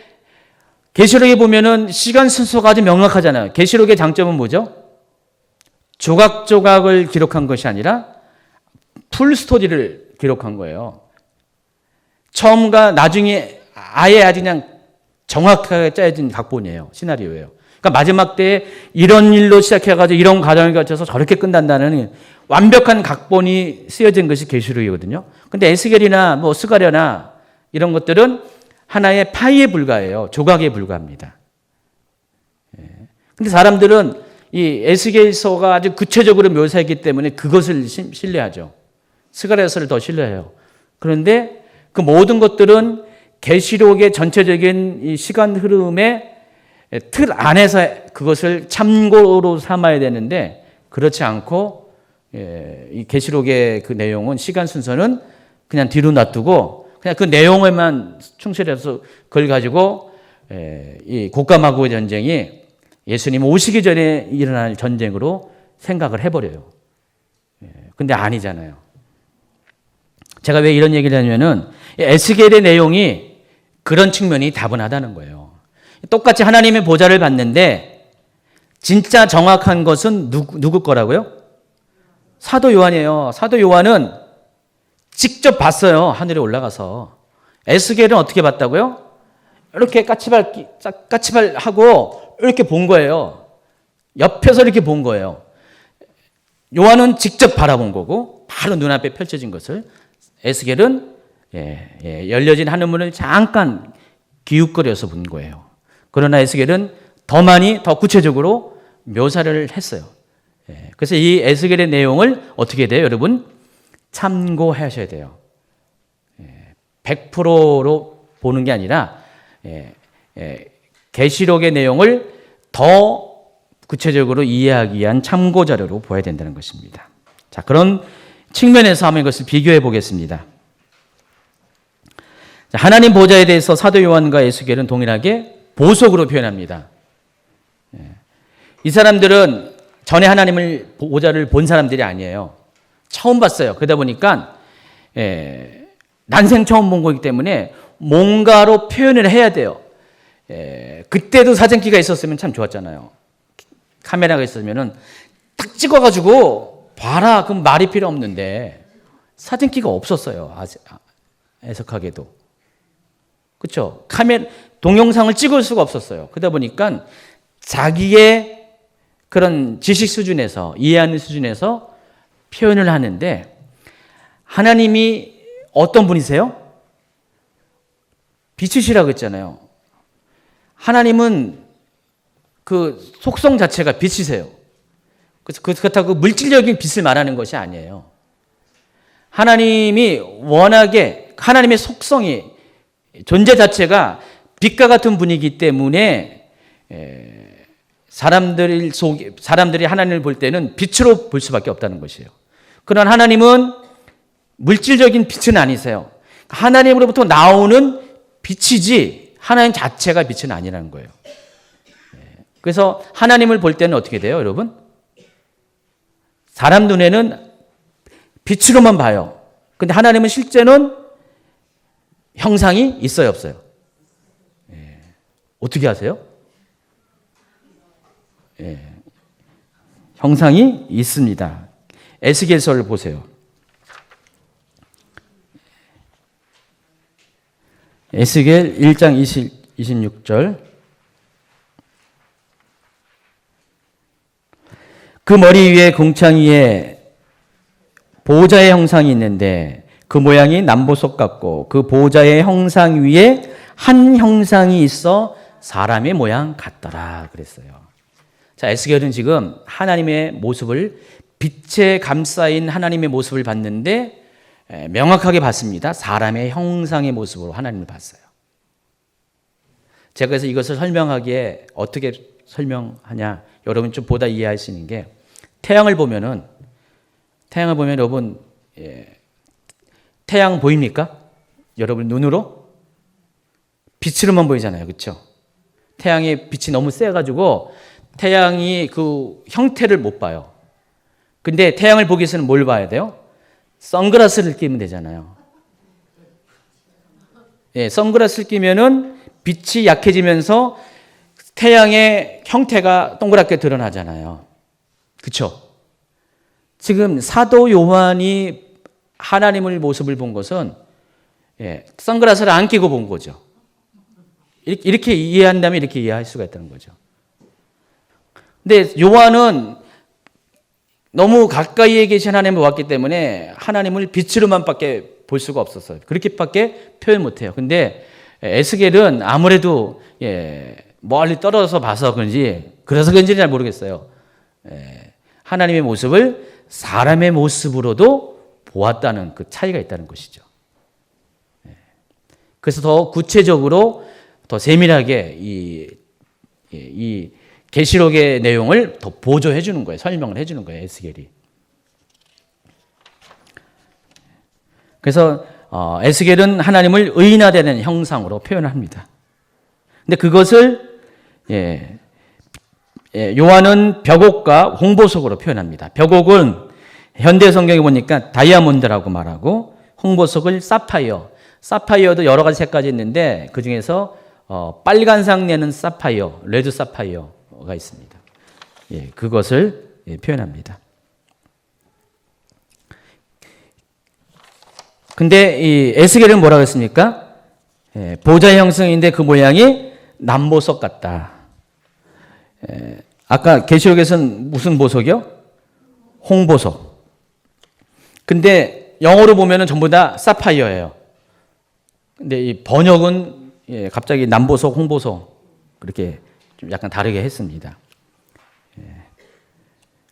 계시록에 보면은 시간 순서가 아주 명확하잖아요. 계시록의 장점은 뭐죠? 조각조각을 기록한 것이 아니라 풀 스토리를 기록한 거예요. 처음과 나중에 아예 아주 그냥 정확하게 짜여진 각본이에요. 시나리오예요. 그러니까 마지막 때에 이런 일로 시작해가지고 이런 과정을 거쳐서 저렇게 끝난다는 완벽한 각본이 쓰여진 것이 계시록이거든요. 근데 에스겔이나 뭐 스가랴나 이런 것들은 하나의 파이에 불과해요. 조각에 불과합니다. 근데 사람들은 이 에스겔서가 아주 구체적으로 묘사했기 때문에 그것을 신뢰하죠. 스가랴서를 더 신뢰해요. 그런데 그 모든 것들은 계시록의 전체적인 이 시간 흐름의 틀 안에서 그것을 참고로 삼아야 되는데 그렇지 않고 이 계시록의 그 내용은 시간 순서는 그냥 뒤로 놔두고 그냥 그 내용에만 충실해서 그걸 가지고 이 곡과 마구의 전쟁이 예수님 오시기 전에 일어날 전쟁으로 생각을 해버려요. 근데 아니잖아요. 제가 왜 이런 얘기를 하냐면은 에스겔의 내용이 그런 측면이 다분하다는 거예요. 똑같이 하나님의 보좌를 봤는데 진짜 정확한 것은 누구 거라고요? 사도 요한이에요. 사도 요한은 직접 봤어요. 하늘에 올라가서. 에스겔은 어떻게 봤다고요? 이렇게 까치발하고 이렇게 본 거예요. 옆에서 이렇게 본 거예요. 요한은 직접 바라본 거고 바로 눈앞에 펼쳐진 것을. 에스겔은 열려진 하늘문을 잠깐 기웃거려서 본 거예요. 그러나 에스겔은 더 많이 더 구체적으로 묘사를 했어요. 그래서 이 에스겔의 내용을 어떻게 돼요, 여러분? 참고하셔야 돼요. 100%로 보는 게 아니라 계시록의 내용을 더 구체적으로 이해하기 위한 참고 자료로 보아야 된다는 것입니다. 자, 그런 측면에서 한번 이것을 비교해 보겠습니다. 하나님 보좌에 대해서 사도 요한과 에스겔은 동일하게 보석으로 표현합니다. 이 사람들은 전에 하나님을 보좌를 본 사람들이 아니에요. 처음 봤어요. 그러다 보니까 난생 처음 본 거기 때문에 뭔가로 표현을 해야 돼요. 그때도 사진기가 있었으면 참 좋았잖아요. 카메라가 있었으면은 딱 찍어가지고 봐라. 그럼 말이 필요 없는데 사진기가 없었어요. 애석하게도. 그렇죠? 동영상을 찍을 수가 없었어요. 그러다 보니까 자기의 그런 지식 수준에서 이해하는 수준에서 표현을 하는데 하나님이 어떤 분이세요? 빛이시라고 했잖아요. 하나님은 그 속성 자체가 빛이세요. 그래서 그렇다고 물질적인 빛을 말하는 것이 아니에요. 하나님이 워낙에 하나님의 속성이 존재 자체가 빛과 같은 분이기 때문에 사람들이 하나님을 볼 때는 빛으로 볼 수밖에 없다는 것이에요. 그러나 하나님은 물질적인 빛은 아니세요. 하나님으로부터 나오는 빛이지 하나님 자체가 빛은 아니라는 거예요. 그래서 하나님을 볼 때는 어떻게 돼요, 여러분? 사람 눈에는 빛으로만 봐요. 근데 하나님은 실제는 형상이 있어요, 없어요? 어떻게 아세요? 형상이 있습니다. 에스겔서를 보세요. 에스겔 1장 26절. 그 머리 위에 궁창 위에 보호자의 형상이 있는데 그 모양이 남보석 같고 그 보호자의 형상 위에 한 형상이 있어 사람의 모양 같더라 그랬어요. 자, 에스겔은 지금 하나님의 모습을 빛에 감싸인 하나님의 모습을 봤는데 명확하게 봤습니다. 사람의 형상의 모습으로 하나님을 봤어요. 제가 그래서 이것을 설명하기에 어떻게 설명하냐, 여러분 좀 보다 이해할 수 있는 게 태양을 보면 여러분 태양 보입니까? 여러분 눈으로 빛으로만 보이잖아요, 그렇죠? 태양의 빛이 너무 세가지고 태양이 그 형태를 못 봐요. 근데 태양을 보기 위해서는 뭘 봐야 돼요? 선글라스를 끼면 되잖아요. 선글라스를 끼면은 빛이 약해지면서 태양의 형태가 동그랗게 드러나잖아요. 그렇죠? 지금 사도 요한이 하나님의 모습을 본 것은 선글라스를 안 끼고 본 거죠. 이렇게 이해한다면 이렇게 이해할 수가 있다는 거죠. 근데 요한은 너무 가까이에 계신 하나님을 봤기 때문에 하나님을 빛으로만 밖에 볼 수가 없었어요. 그렇게밖에 표현 못해요. 근데 에스겔은 아무래도 멀리 떨어져서 봐서 그런지는 잘 모르겠어요. 하나님의 모습을 사람의 모습으로도 보았다는 그 차이가 있다는 것이죠. 그래서 더 구체적으로 더 세밀하게 이 계시록의 내용을 더 보조해 주는 거예요. 설명을 해 주는 거예요, 에스겔이. 그래서 에스겔은 하나님을 의인화되는 형상으로 표현을 합니다. 근데 그것을 요한은 벽옥과 홍보석으로 표현합니다. 벽옥은 현대 성경에 보니까 다이아몬드라고 말하고 홍보석을 사파이어도 여러 가지 색깔이 있는데 그 중에서 빨간색 내는 사파이어, 레드 사파이어가 있습니다. 그것을 표현합니다. 근데 이 에스겔은 뭐라고 했습니까? 보좌의 형상인데 그 모양이 남보석 같다. 아까 계시록에서는 무슨 보석이요? 홍보석. 근데 영어로 보면은 전부 다 사파이어예요. 근데 이 번역은 갑자기 남보석, 홍보석 그렇게 좀 약간 다르게 했습니다.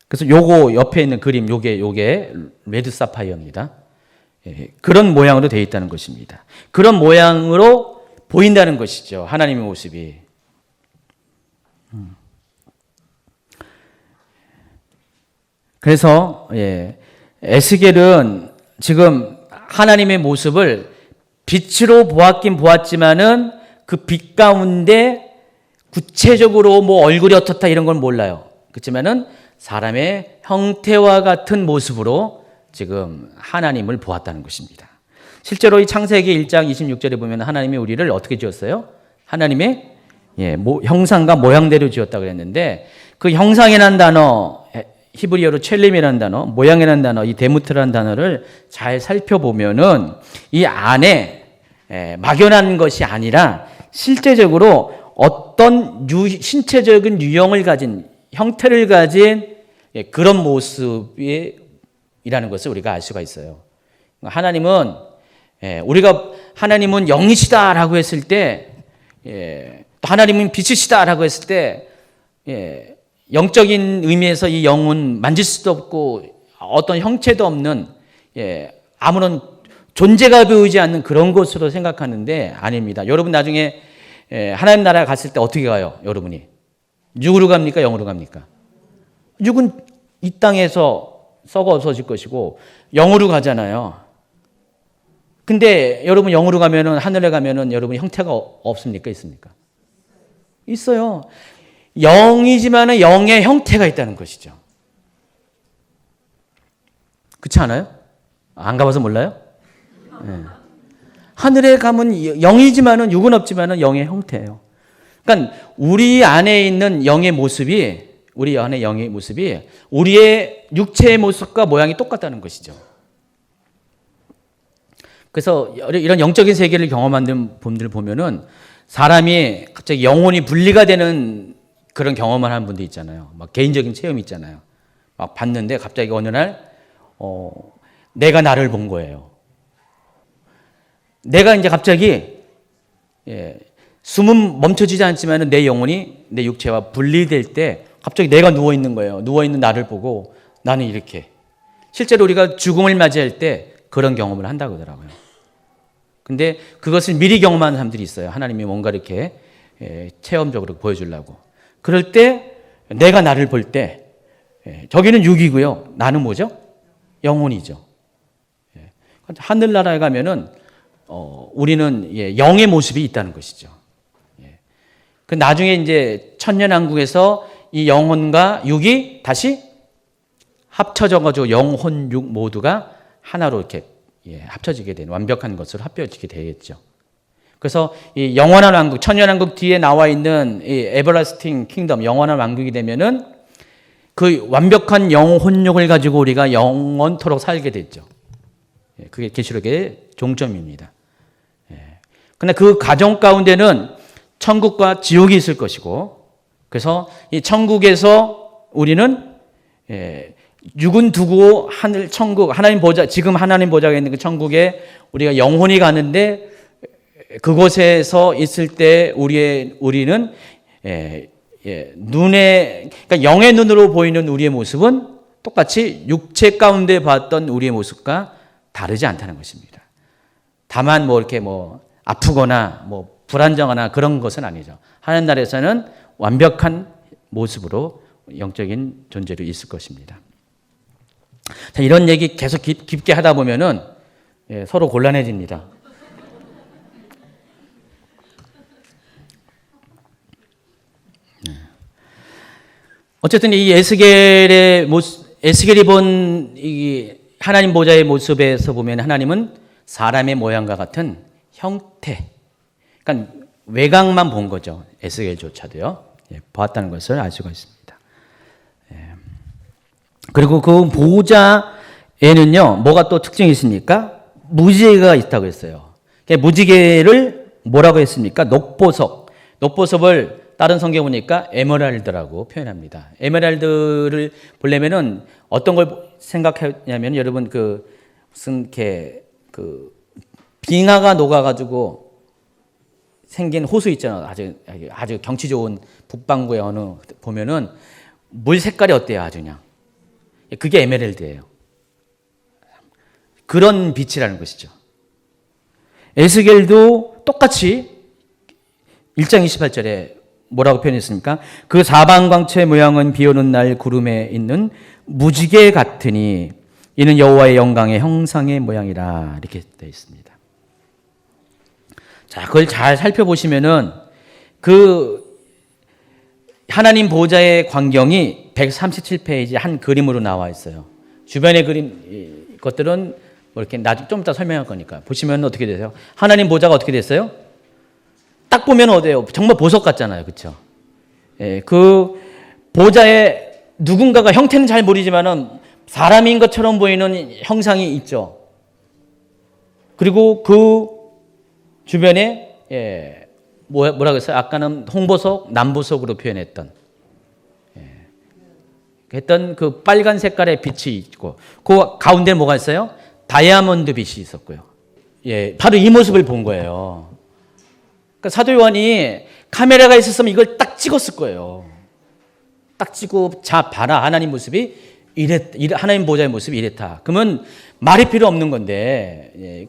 그래서 요거 옆에 있는 그림, 요게 레드 사파이어입니다. 그런 모양으로 되어 있다는 것입니다. 그런 모양으로 보인다는 것이죠. 하나님의 모습이. 그래서 에스겔은 지금 하나님의 모습을 빛으로 보았긴 보았지만은 그 빛 가운데 구체적으로 뭐 얼굴이 어떻다 이런 건 몰라요. 그렇지만은 사람의 형태와 같은 모습으로 지금 하나님을 보았다는 것입니다. 실제로 이 창세기 1장 26절에 보면 하나님이 우리를 어떻게 지었어요? 하나님의 형상과 모양대로 지었다고 그랬는데 그 형상이라는 단어, 히브리어로 첼림이라는 단어, 모양이라는 단어, 이 데무트라는 단어를 잘 살펴보면은 이 안에 막연한 것이 아니라 실제적으로 어떤 신체적인 유형을 가진 형태를 가진 그런 모습이라는 것을 우리가 알 수가 있어요. 하나님은 우리가 하나님은 영이시다라고 했을 때, 또 하나님은 빛이시다라고 했을 때, 영적인 의미에서 이 영은 만질 수도 없고 어떤 형체도 없는 아무런 존재가 보이지 않는 그런 것으로 생각하는데 아닙니다. 여러분 나중에 하나님 나라에 갔을 때 어떻게 가요? 여러분이 육으로 갑니까? 영으로 갑니까? 육은 이 땅에서 썩어 없어질 것이고 영으로 가잖아요. 근데 여러분 영으로 가면은 하늘에 가면은 여러분 형태가 없습니까? 있습니까? 있어요. 영이지만은 영의 형태가 있다는 것이죠. 그렇지 않아요? 안 가봐서 몰라요? 네. 하늘에 가면 영이지만은 육은 없지만은 영의 형태예요. 그러니까 우리 안에 있는 영의 모습이 우리의 육체의 모습과 모양이 똑같다는 것이죠. 그래서 이런 영적인 세계를 경험하는 분들 보면은 사람이 갑자기 영혼이 분리가 되는 그런 경험을 하는 분들 있잖아요. 막 개인적인 체험이 있잖아요. 막 봤는데 갑자기 어느 날 내가 나를 본 거예요. 내가 이제 갑자기 숨은 멈춰지지 않지만 내 영혼이 내 육체와 분리될 때 갑자기 내가 누워있는 거예요. 누워있는 나를 보고 나는 이렇게. 실제로 우리가 죽음을 맞이할 때 그런 경험을 한다고 하더라고요. 근데 그것을 미리 경험하는 사람들이 있어요. 하나님이 뭔가 이렇게 체험적으로 보여주려고. 그럴 때 내가 나를 볼 때 저기는 육이고요. 나는 뭐죠? 영혼이죠. 하늘나라에 가면은 우리는 영의 모습이 있다는 것이죠. 그 나중에 이제 천년왕국에서 이 영혼과 육이 다시 합쳐져가지고 영혼, 육 모두가 하나로 이렇게 합쳐지게 되는 완벽한 것으로 합쳐지게 되겠죠. 그래서 이 영원한 왕국, 천년왕국 뒤에 나와 있는 이 에버라스팅 킹덤, 영원한 왕국이 되면은 그 완벽한 영혼육을 가지고 우리가 영원토록 살게 됐죠. 그게 계시록의 종점입니다. 그러나 그 과정 가운데는 천국과 지옥이 있을 것이고, 그래서 이 천국에서 우리는 육은 두고 하늘 천국 하나님 보좌 지금 하나님 보좌가 있는 그 천국에 우리가 영혼이 가는데 그곳에서 있을 때 우리는 눈에 그러니까 영의 눈으로 보이는 우리의 모습은 똑같이 육체 가운데 봤던 우리의 모습과 다르지 않다는 것입니다. 다만 뭐 이렇게 뭐 아프거나 뭐 불안정하나 그런 것은 아니죠. 하나님 나라에서는 완벽한 모습으로 영적인 존재로 있을 것입니다. 자, 이런 얘기 계속 깊게 하다 보면은 서로 곤란해집니다. 어쨌든 이 에스겔이 본 이 하나님 보좌의 모습에서 보면 하나님은 사람의 모양과 같은 형태, 그러니까 외곽만 본 거죠. 에스겔조차도요. 보았다는 것을 알 수가 있습니다. 그리고 그 보좌에는요, 뭐가 또 특징이 있습니까? 무지개가 있다고 했어요. 무지개를 뭐라고 했습니까? 녹보석. 녹보석을 다른 성경 보니까 에메랄드라고 표현합니다. 에메랄드를 보려면은 어떤 걸 생각하냐면 여러분 무슨 빙하가 녹아가지고 생긴 호수 있잖아요. 아주 경치 좋은 북반구의 어느 보면은 물 색깔이 어때요? 아주 그냥. 그게 에메랄드예요. 그런 빛이라는 것이죠. 에스겔도 똑같이 1장 28절에 뭐라고 표현했습니까? 그 사방광채 모양은 비오는 날 구름에 있는 무지개 같으니 이는 여호와의 영광의 형상의 모양이라 이렇게 되어 있습니다. 자, 그걸 잘 살펴보시면은 그 하나님 보좌의 광경이 137페이지 한 그림으로 나와 있어요. 주변의 그림 것들은 뭐 이렇게 나중에 좀 이따 설명할 거니까 보시면 어떻게 되세요? 하나님 보좌가 어떻게 됐어요? 딱 보면 어때요? 정말 보석 같잖아요, 그렇죠? 예, 그 보좌에 누군가가 형태는 잘 모르지만은 사람인 것처럼 보이는 형상이 있죠. 그리고 그 주변에 뭐라고 했어요? 아까는 홍보석, 남보석으로 표현했던 했던 그 빨간 색깔의 빛이 있고 그 가운데 뭐가 있어요? 다이아몬드 빛이 있었고요. 예, 바로 이 모습을 본 거예요. 그러니까 사도 요한이 카메라가 있었으면 이걸 딱 찍었을 거예요. 딱 찍고 자 봐라 하나님 모습이 하나님 보좌의 모습이 이랬다. 그러면 말이 필요 없는 건데 예,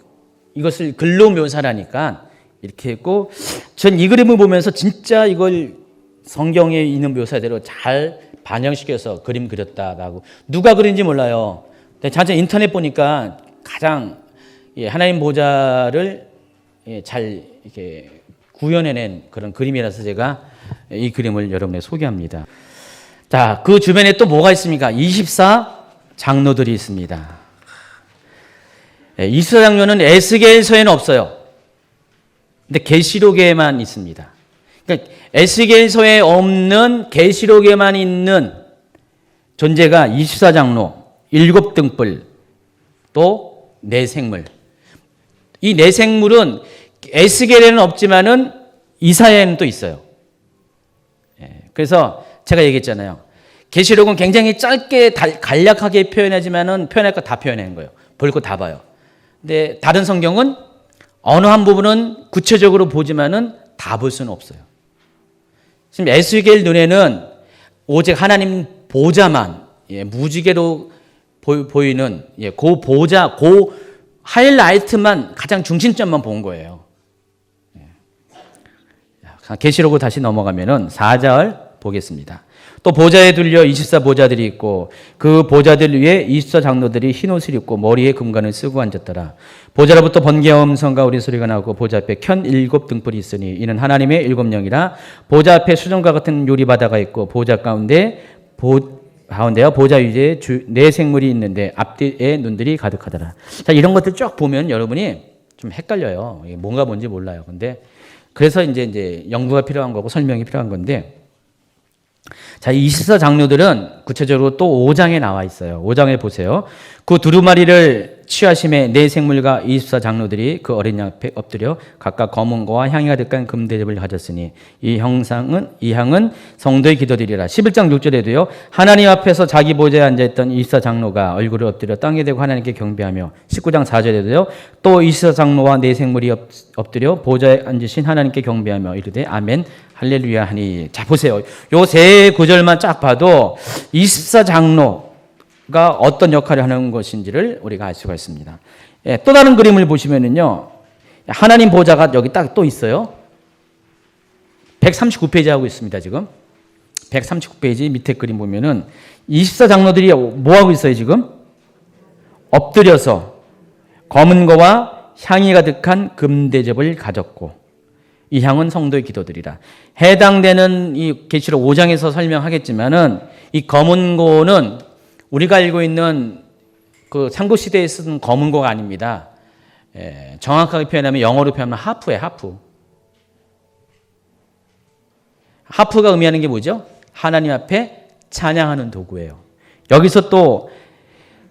이것을 글로 묘사하니까 이렇게 했고 전 이 그림을 보면서 진짜 이걸 성경에 있는 묘사대로 잘 반영시켜서 그림 그렸다라고 누가 그린지 몰라요. 근데 자체 인터넷 보니까 가장 하나님 보좌를 잘 이렇게 구현해낸 그런 그림이라서 제가 이 그림을 여러분에게 소개합니다. 자, 그 주변에 또 뭐가 있습니까? 24 장로들이 있습니다. 24 장로는 에스겔서에는 없어요. 근데 계시록에만 있습니다. 그러니까 에스겔서에 없는 계시록에만 있는 존재가 24 장로, 7 등불, 또 내생물. 이 내생물은 에스겔에는 없지만은 이사야에는 또 있어요. 그래서 제가 얘기했잖아요. 계시록은 굉장히 짧게 간략하게 표현하지만은 표현할 거 다 표현하는 거예요. 볼 거 다 봐요. 근데 다른 성경은 어느 한 부분은 구체적으로 보지만은 다 볼 수는 없어요. 지금 에스겔 눈에는 오직 하나님 보좌만 무지개로 보이는 그 보좌, 그 하이라이트만 가장 중심점만 본 거예요. 계시록으로 다시 넘어가면은 4절 보겠습니다. 또 보좌에 둘려 24 보좌들이 있고 그 보좌들 위에 24 장로들이 흰옷을 입고 머리에 금관을 쓰고 앉았더라. 보좌로부터 번개와 음성과 우리 소리가 나오고 보좌 앞에 켠 7 등불이 있으니 이는 하나님의 7 영이라. 보좌 앞에 수정과 같은 유리바다가 있고 보좌 가운데와 보좌 위에 네 생물이 있는데 앞뒤에 눈들이 가득하더라. 자, 이런 것들 쭉 보면 여러분이 좀 헷갈려요. 이게 뭔지 몰라요. 근데 그래서 이제 연구가 필요한 거고 설명이 필요한 건데, 자, 24 장로들은 구체적으로 또 5장에 나와 있어요. 5장에 보세요. 그 두루마리를 취하심에 네 생물과 24 장로들이 그 어린 양 앞에 엎드려 각각 검은 거와 향이 가득한 금대접을 가졌으니 이 향은 성도의 기도들이라. 11장 6절에도요. 하나님 앞에서 자기 보좌에 앉아있던 24 장로가 얼굴을 엎드려 땅에 대고 하나님께 경배하며. 19장 4절에도요. 또 24 장로와 네 생물이 엎드려 보좌에 앉으신 하나님께 경배하며 이르되 아멘 할렐루야 하니. 자, 보세요. 요 세 구절만 쫙 봐도 24 장로가 어떤 역할을 하는 것인지를 우리가 알 수가 있습니다. 또 다른 그림을 보시면은요. 하나님 보좌가 여기 딱 또 있어요. 139페이지 하고 있습니다, 지금. 139페이지 밑에 그림 보면은 24 장로들이 뭐 하고 있어요, 지금? 엎드려서 검은 거와 향이 가득한 금대접을 가졌고 이 향은 성도의 기도들이라. 해당되는 이 계시록 5장에서 설명하겠지만은 이 검은 고는 우리가 알고 있는 그 삼국 시대에 쓰던 검은 고가 아닙니다. 정확하게 표현하면 영어로 표현하면 하프예요, 하프. 하프가 의미하는 게 뭐죠? 하나님 앞에 찬양하는 도구예요. 여기서 또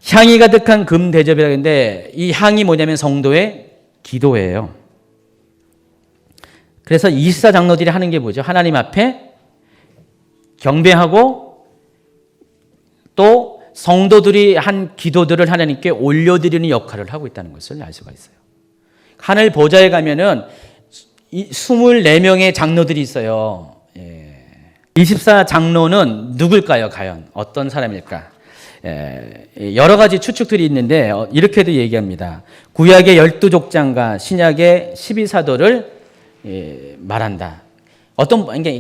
향이 가득한 금 대접이라고 하는데 이 향이 뭐냐면 성도의 기도예요. 그래서 24 장로들이 하는 게 뭐죠? 하나님 앞에 경배하고 또 성도들이 한 기도들을 하나님께 올려드리는 역할을 하고 있다는 것을 알 수가 있어요. 하늘 보좌에 가면은 24명의 장로들이 있어요. 24 장로는 누굴까요? 과연 어떤 사람일까? 여러 가지 추측들이 있는데 이렇게도 얘기합니다. 구약의 12족장과 신약의 12사도를 말한다. 그러니까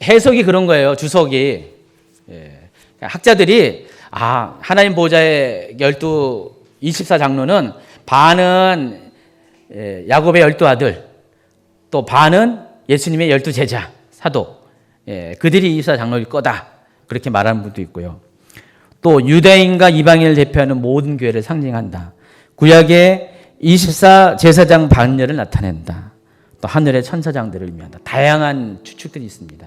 해석이 그런 거예요. 주석이. 학자들이 하나님 보좌의 24 장로는 반은 야곱의 12 아들, 또 반은 예수님의 12제자, 사도, 그들이 24 장로일 거다. 그렇게 말하는 분도 있고요. 또 유대인과 이방인을 대표하는 모든 교회를 상징한다. 구약의 24 제사장 반열을 나타낸다. 또 하늘의 천사장들을 의미한다. 다양한 추측들이 있습니다.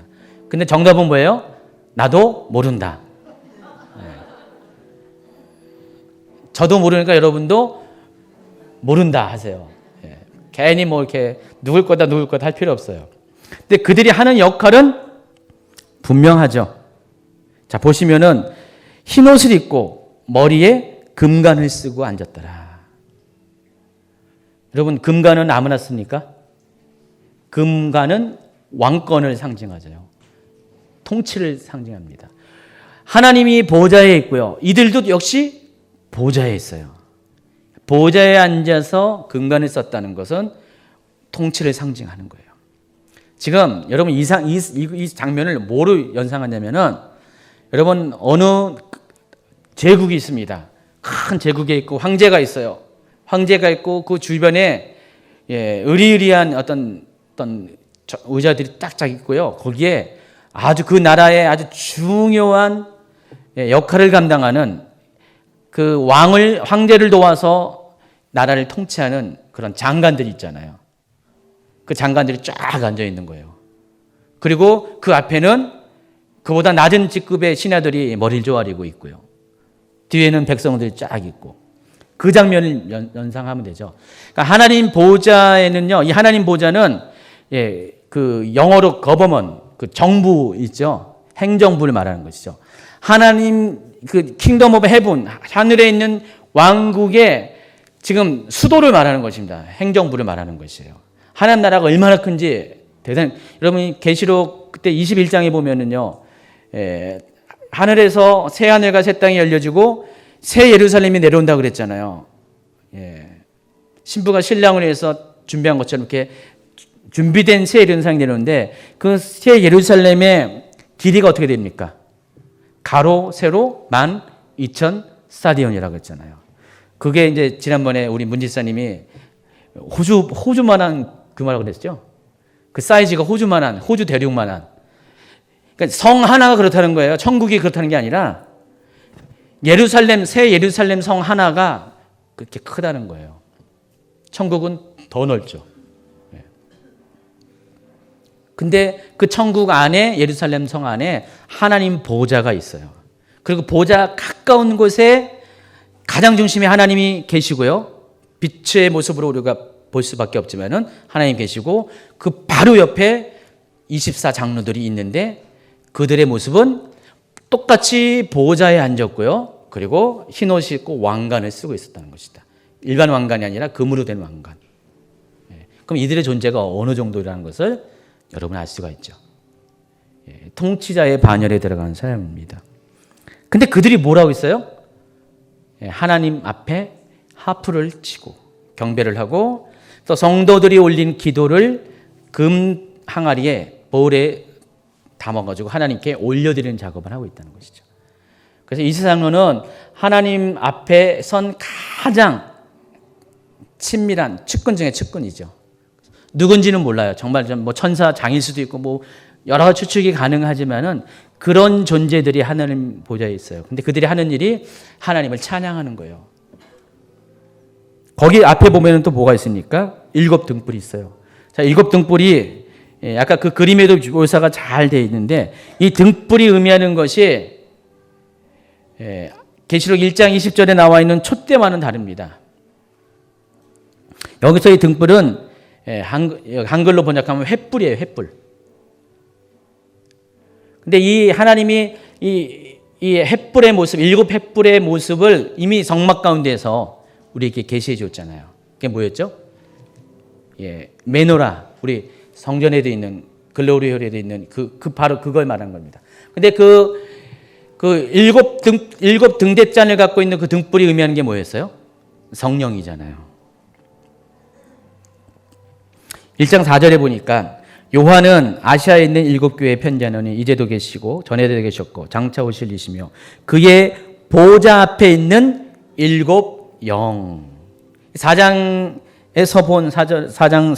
근데 정답은 뭐예요? 나도 모른다. 저도 모르니까 여러분도 모른다 하세요. 괜히 뭐 이렇게 누굴 거다 할 필요 없어요. 근데 그들이 하는 역할은 분명하죠. 자, 보시면은 흰 옷을 입고 머리에 금관을 쓰고 앉았더라. 여러분, 금관은 아무나 씁니까? 금관은 왕권을 상징하죠. 통치를 상징합니다. 하나님이 보좌에 있고요. 이들도 역시 보좌에 있어요. 보좌에 앉아서 금관을 썼다는 것은 통치를 상징하는 거예요. 지금 여러분 이 장면을 뭐로 연상하냐면은 여러분 어느 제국이 있습니다. 큰 제국에 있고 황제가 있어요. 황제가 있고 그 주변에 의리의리한 어떤 의자들이 딱딱 있고요. 거기에 아주 그 나라의 아주 중요한 역할을 감당하는 그 황제를 도와서 나라를 통치하는 그런 장관들이 있잖아요. 그 장관들이 쫙 앉아 있는 거예요. 그리고 그 앞에는 그보다 낮은 직급의 신하들이 머리를 조아리고 있고요. 뒤에는 백성들이 쫙 있고 그 장면을 연상하면 되죠. 그러니까 하나님 보좌에는요, 이 하나님 보좌는 그 영어로 거버먼, 그 정부 있죠. 행정부를 말하는 것이죠. 하나님 그 킹덤 오브 헤븐, 하늘에 있는 왕국의 지금 수도를 말하는 것입니다. 행정부를 말하는 것이에요. 하나님 나라가 얼마나 큰지 여러분 계시록 그때 21장에 보면은요, 하늘에서 새 하늘과 새 땅이 열려지고 새 예루살렘이 내려온다 그랬잖아요. 신부가 신랑을 위해서 준비한 것처럼 이렇게 준비된 새 예루살렘이 내려오는데 그 새 예루살렘의 길이가 어떻게 됩니까? 가로 세로 12,000 스타디온이라고 했잖아요. 그게 이제 지난번에 우리 문지사님이 호주만한 그 말하고 그랬죠. 그 사이즈가 호주 대륙만한. 그러니까 성 하나가 그렇다는 거예요. 천국이 그렇다는 게 아니라 새 예루살렘 성 하나가 그렇게 크다는 거예요. 천국은 더 넓죠. 근데 그 천국 안에, 예루살렘 성 안에 하나님 보좌가 있어요. 그리고 보좌 가까운 곳에 가장 중심에 하나님이 계시고요. 빛의 모습으로 우리가 볼 수밖에 없지만은 하나님 계시고 그 바로 옆에 24 장로들이 있는데 그들의 모습은 똑같이 보좌에 앉았고요. 그리고 흰옷이 입고 왕관을 쓰고 있었다는 것이다. 일반 왕관이 아니라 금으로 된 왕관. 그럼 이들의 존재가 어느 정도라는 것을 여러분 알 수가 있죠. 통치자의 반열에 들어가는 사람입니다. 근데 그들이 뭐라고 있어요? 하나님 앞에 하프를 치고 경배를 하고 또 성도들이 올린 기도를 금 항아리에 볼에 담아가지고 하나님께 올려드리는 작업을 하고 있다는 것이죠. 그래서 이 세상로는 하나님 앞에 선 가장 친밀한 측근 중에 측근이죠. 누군지는 몰라요. 정말 뭐 천사 장일 수도 있고 뭐 여러 가지 추측이 가능하지만은 그런 존재들이 하나님 보좌에 있어요. 근데 그들이 하는 일이 하나님을 찬양하는 거예요. 거기 앞에 보면은 또 뭐가 있습니까? 7 등불이 있어요. 자, 7 등불이 아까 그 그림에도 묘사가 잘 되어 있는데 이 등불이 의미하는 것이 계시록 1장 20절에 나와 있는 촛대와는 다릅니다. 여기서 이 등불은 한글로 번역하면 횃불이에요, 횃불. 근데 이 하나님이 이 횃불의 모습, 7 횃불의 모습을 이미 성막 가운데에서 우리에게 계시해 줬잖아요. 그게 뭐였죠? 메노라, 우리 성전에도 있는 글로리홀에도 있는 그 바로 그걸 말하는 겁니다. 근데 그 7 등대잔을 갖고 있는 그 등불이 의미하는 게 뭐였어요? 성령이잖아요. 1장 4절에 보니까 요한은 아시아에 있는 7 교회에 편지하노니 이제도 계시고 전에도 계셨고 장차 오실 이시며 그의 보좌 앞에 있는 7 영. 4장에서 본 4장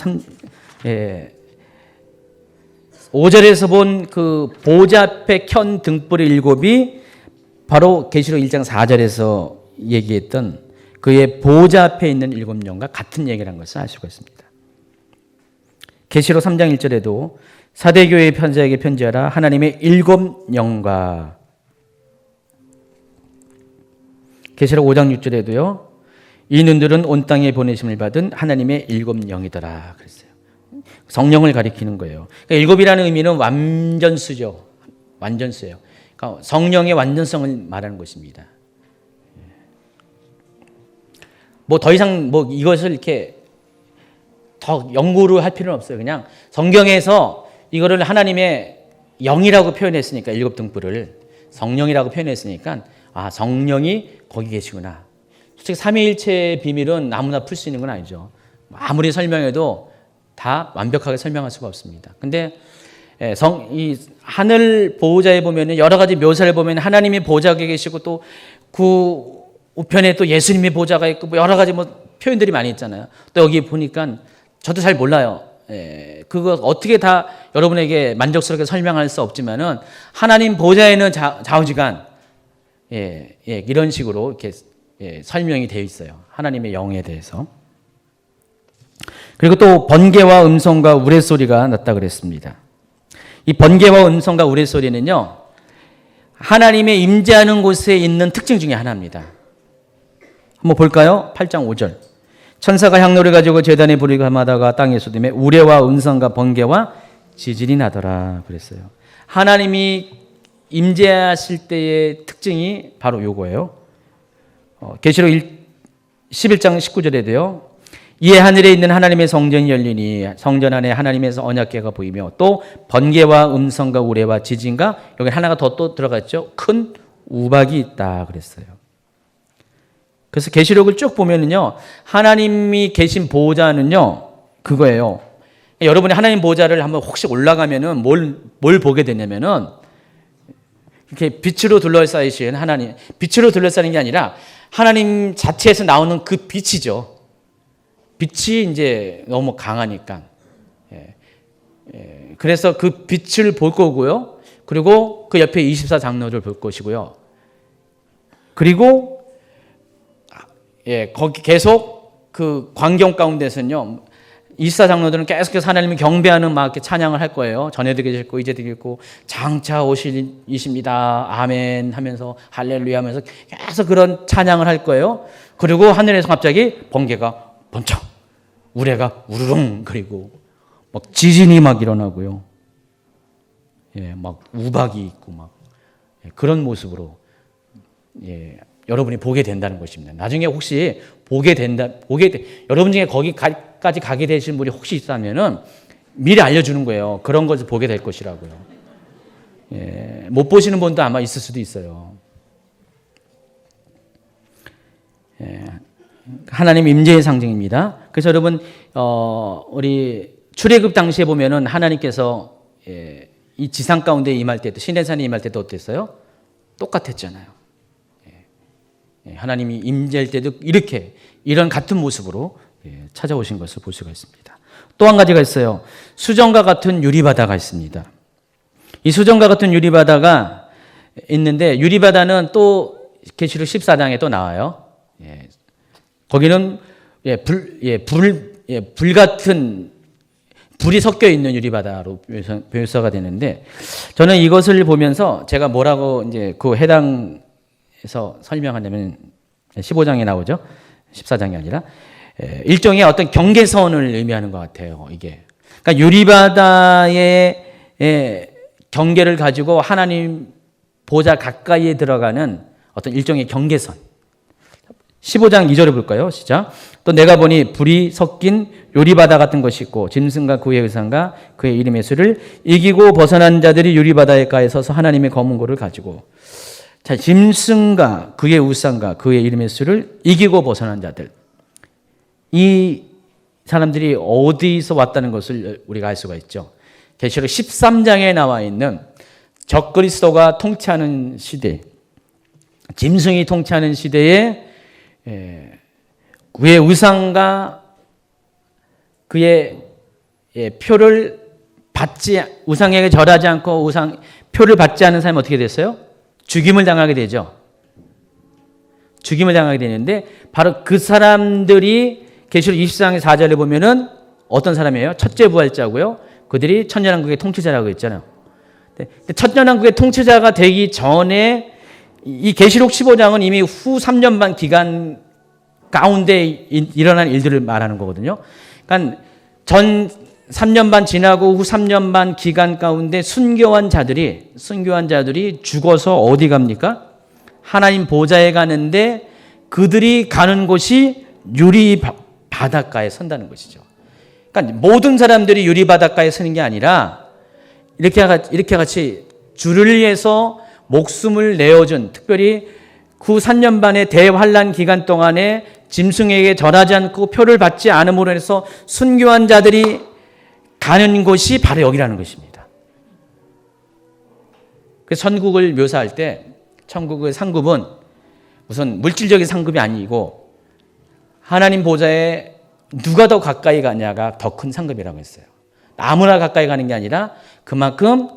5절에서 본 그 보좌 앞에 켠 등불의 일곱이 바로 계시록 1장 4절에서 얘기했던 그의 보좌 앞에 있는 일곱 영과 같은 얘기라는 것을 알 수가 있습니다. 계시록 3장 1절에도 사대교회의 편지자에게 편지하라 하나님의 일곱 영과, 계시록 5장 6절에도요 이 눈들은 온 땅에 보내심을 받은 하나님의 일곱 영이더라 그랬어요. 성령을 가리키는 거예요. 그러니까 일곱이라는 의미는 완전수죠. 완전수예요. 그러니까 성령의 완전성을 말하는 것입니다. 뭐 더 이상 뭐 이것을 이렇게 더 연구를 할 필요는 없어요. 그냥 성경에서 이거를 하나님의 영이라고 표현했으니까, 일곱 등불을 성령이라고 표현했으니까 아, 성령이 거기 계시구나. 솔직히 삼위일체의 비밀은 아무나 풀 수 있는 건 아니죠. 아무리 설명해도 다 완벽하게 설명할 수가 없습니다. 근데 이 하늘 보호자에 보면 여러 가지 묘사를 보면 하나님이 보좌에 계시고 또 그 우편에 또 예수님의 보좌가 있고 뭐 여러 가지 뭐 표현들이 많이 있잖아요. 또 여기 보니까 저도 잘 몰라요. 그거 어떻게 다 여러분에게 만족스럽게 설명할 수 없지만은 하나님 보좌에는 좌우지간 이런 식으로 이렇게 설명이 되어 있어요. 하나님의 영에 대해서. 그리고 또 번개와 음성과 우레소리가 났다 그랬습니다. 이 번개와 음성과 우레소리는요, 하나님의 임재하는 곳에 있는 특징 중에 하나입니다. 한번 볼까요? 8장 5절. 천사가 향로를 가지고 제단에 불을 감하다가 땅에 쏟음에 우레와 음성과 번개와 지진이 나더라 그랬어요. 하나님이 임재하실 때의 특징이 바로 요거예요. 계시록 11장 19절에도요. 이에 하늘에 있는 하나님의 성전이 열리니 성전 안에 하나님의 언약궤가 보이며 또 번개와 음성과 우레와 지진과 여기 하나가 더 또 들어갔죠. 큰 우박이 있다 그랬어요. 그래서 계시록을 쭉 보면은요. 하나님이 계신 보좌는요. 그거예요. 여러분이 하나님 보좌를 한번 혹시 올라가면은 뭘 보게 되냐면은 이렇게 빛으로 둘러싸이신 하나님, 빛으로 둘러싸는 게 아니라 하나님 자체에서 나오는 그 빛이죠. 빛이 이제 너무 강하니까. 그래서 그 빛을 볼 거고요. 그리고 그 옆에 24장로를 볼 것이고요. 그리고 거기 계속 그 광경 가운데서는요. 24장로들은 계속해서 하나님을 경배하는 막 이렇게 찬양을 할 거예요. 전에도 계셨고 이제도 계셨고 장차 오실이십니다. 아멘 하면서 할렐루야 하면서 계속 그런 찬양을 할 거예요. 그리고 하늘에서 갑자기 번개가 번쩍, 우레가 우르릉, 그리고 막 지진이 막 일어나고요. 막 우박이 있고 막 그런 모습으로 여러분이 보게 된다는 것입니다. 나중에 혹시 여러분 중에 거기까지 가게 되신 분이 혹시 있다면은 미리 알려주는 거예요. 그런 것을 보게 될 것이라고요. 못 보시는 분도 아마 있을 수도 있어요. 하나님 임재의 상징입니다. 그래서 여러분 우리 출애굽 당시에 보면은 하나님께서 이 지상 가운데 임할 때도 시내산에 임할 때도 어땠어요? 똑같았잖아요. 하나님이 임재할 때도 이런 같은 모습으로 찾아오신 것을 볼 수가 있습니다. 또 한 가지가 있어요. 수정과 같은 유리바다가 있습니다. 이 수정과 같은 유리바다가 있는데 유리바다는 또 계시록 14장에 또 나와요. 거기는 불 같은 불이 섞여 있는 유리바다로 묘사가 되는데 저는 이것을 보면서 제가 뭐라고 이제 그 해당에서 설명하냐면 15장에 나오죠. 14장이 아니라 일종의 어떤 경계선을 의미하는 것 같아요. 이게 그러니까 유리바다의 경계를 가지고 하나님 보좌 가까이에 들어가는 어떤 일종의 경계선. 15장 2절을 볼까요? 시작. 또 내가 보니 불이 섞인 유리바다 같은 것이 있고 짐승과 그의 의상과 그의 이름의 수를 이기고 벗어난 자들이 유리바다에 가에 서서 하나님의 검은 고를 가지고 자, 짐승과 그의 우상과 그의 이름의 수를 이기고 벗어난 자들. 이 사람들이 어디서 왔다는 것을 우리가 알 수가 있죠. 계시록 13장에 나와 있는 적그리스도가 통치하는 시대, 짐승이 통치하는 시대에 그의 우상과 그의 표를 우상에게 절하지 않고 표를 받지 않은 사람이 어떻게 됐어요? 죽임을 당하게 되죠. 죽임을 당하게 되는데 바로 그 사람들이 계시록 24장의 4절에 보면은 어떤 사람이에요? 첫째 부활자고요. 그들이 천년왕국의 통치자라고 했잖아요. 천년왕국의 통치자가 되기 전에 이 계시록 15장은 이미 후 3년 반 기간 가운데 일어난 일들을 말하는 거거든요. 그러니까 전 3년 반 지나고 후 3년 반 기간 가운데 순교한 자들이 죽어서 어디 갑니까? 하나님 보좌에 가는데 그들이 가는 곳이 유리 바닷가에 선다는 것이죠. 그러니까 모든 사람들이 유리 바닷가에 서는 게 아니라 이렇게 같이 주를 위해서 목숨을 내어준, 특별히 그 3년 반의 대환란 기간 동안에 짐승에게 절하지 않고 표를 받지 않음으로 해서 순교한 자들이 가는 곳이 바로 여기라는 것입니다. 그래서 천국을 묘사할 때 천국의 상급은 우선 물질적인 상급이 아니고 하나님 보좌에 누가 더 가까이 가냐가 더 큰 상급이라고 했어요. 아무나 가까이 가는 게 아니라 그만큼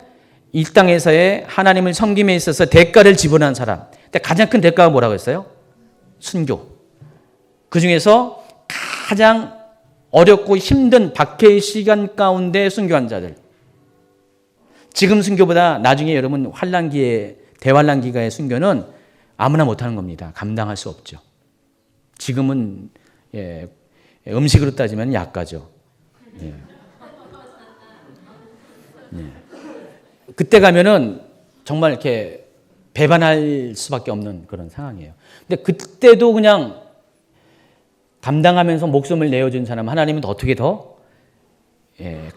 이 땅에서의 하나님을 섬김에 있어서 대가를 지불한 사람. 근데 가장 큰 대가가 뭐라고 했어요? 순교. 그 중에서 가장 어렵고 힘든 박해의 시간 가운데 순교한 자들. 지금 순교보다 나중에 여러분 환란기에 대환란기가의 순교는 아무나 못하는 겁니다. 감당할 수 없죠. 지금은 음식으로 따지면 약가죠. 그때 가면은 정말 이렇게 배반할 수밖에 없는 그런 상황이에요. 근데 그때도 그냥 감당하면서 목숨을 내어준 사람 하나님은 어떻게 더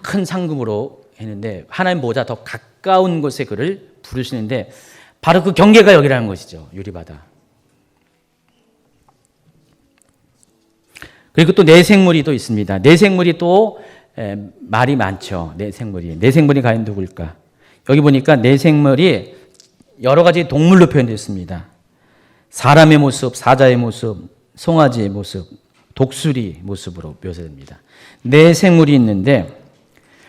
큰 상급으로 했는데 하나님 보다 더 가까운 곳에 그를 부르시는데 바로 그 경계가 여기라는 것이죠. 유리바다. 그리고 또 내생물이 또 있습니다. 내생물이 또 말이 많죠. 내생물이 과연 누굴까? 여기 보니까 내생물이 여러 가지 동물로 표현됐습니다. 사람의 모습, 사자의 모습, 송아지의 모습, 독수리 모습으로 묘사됩니다. 내생물이 있는데,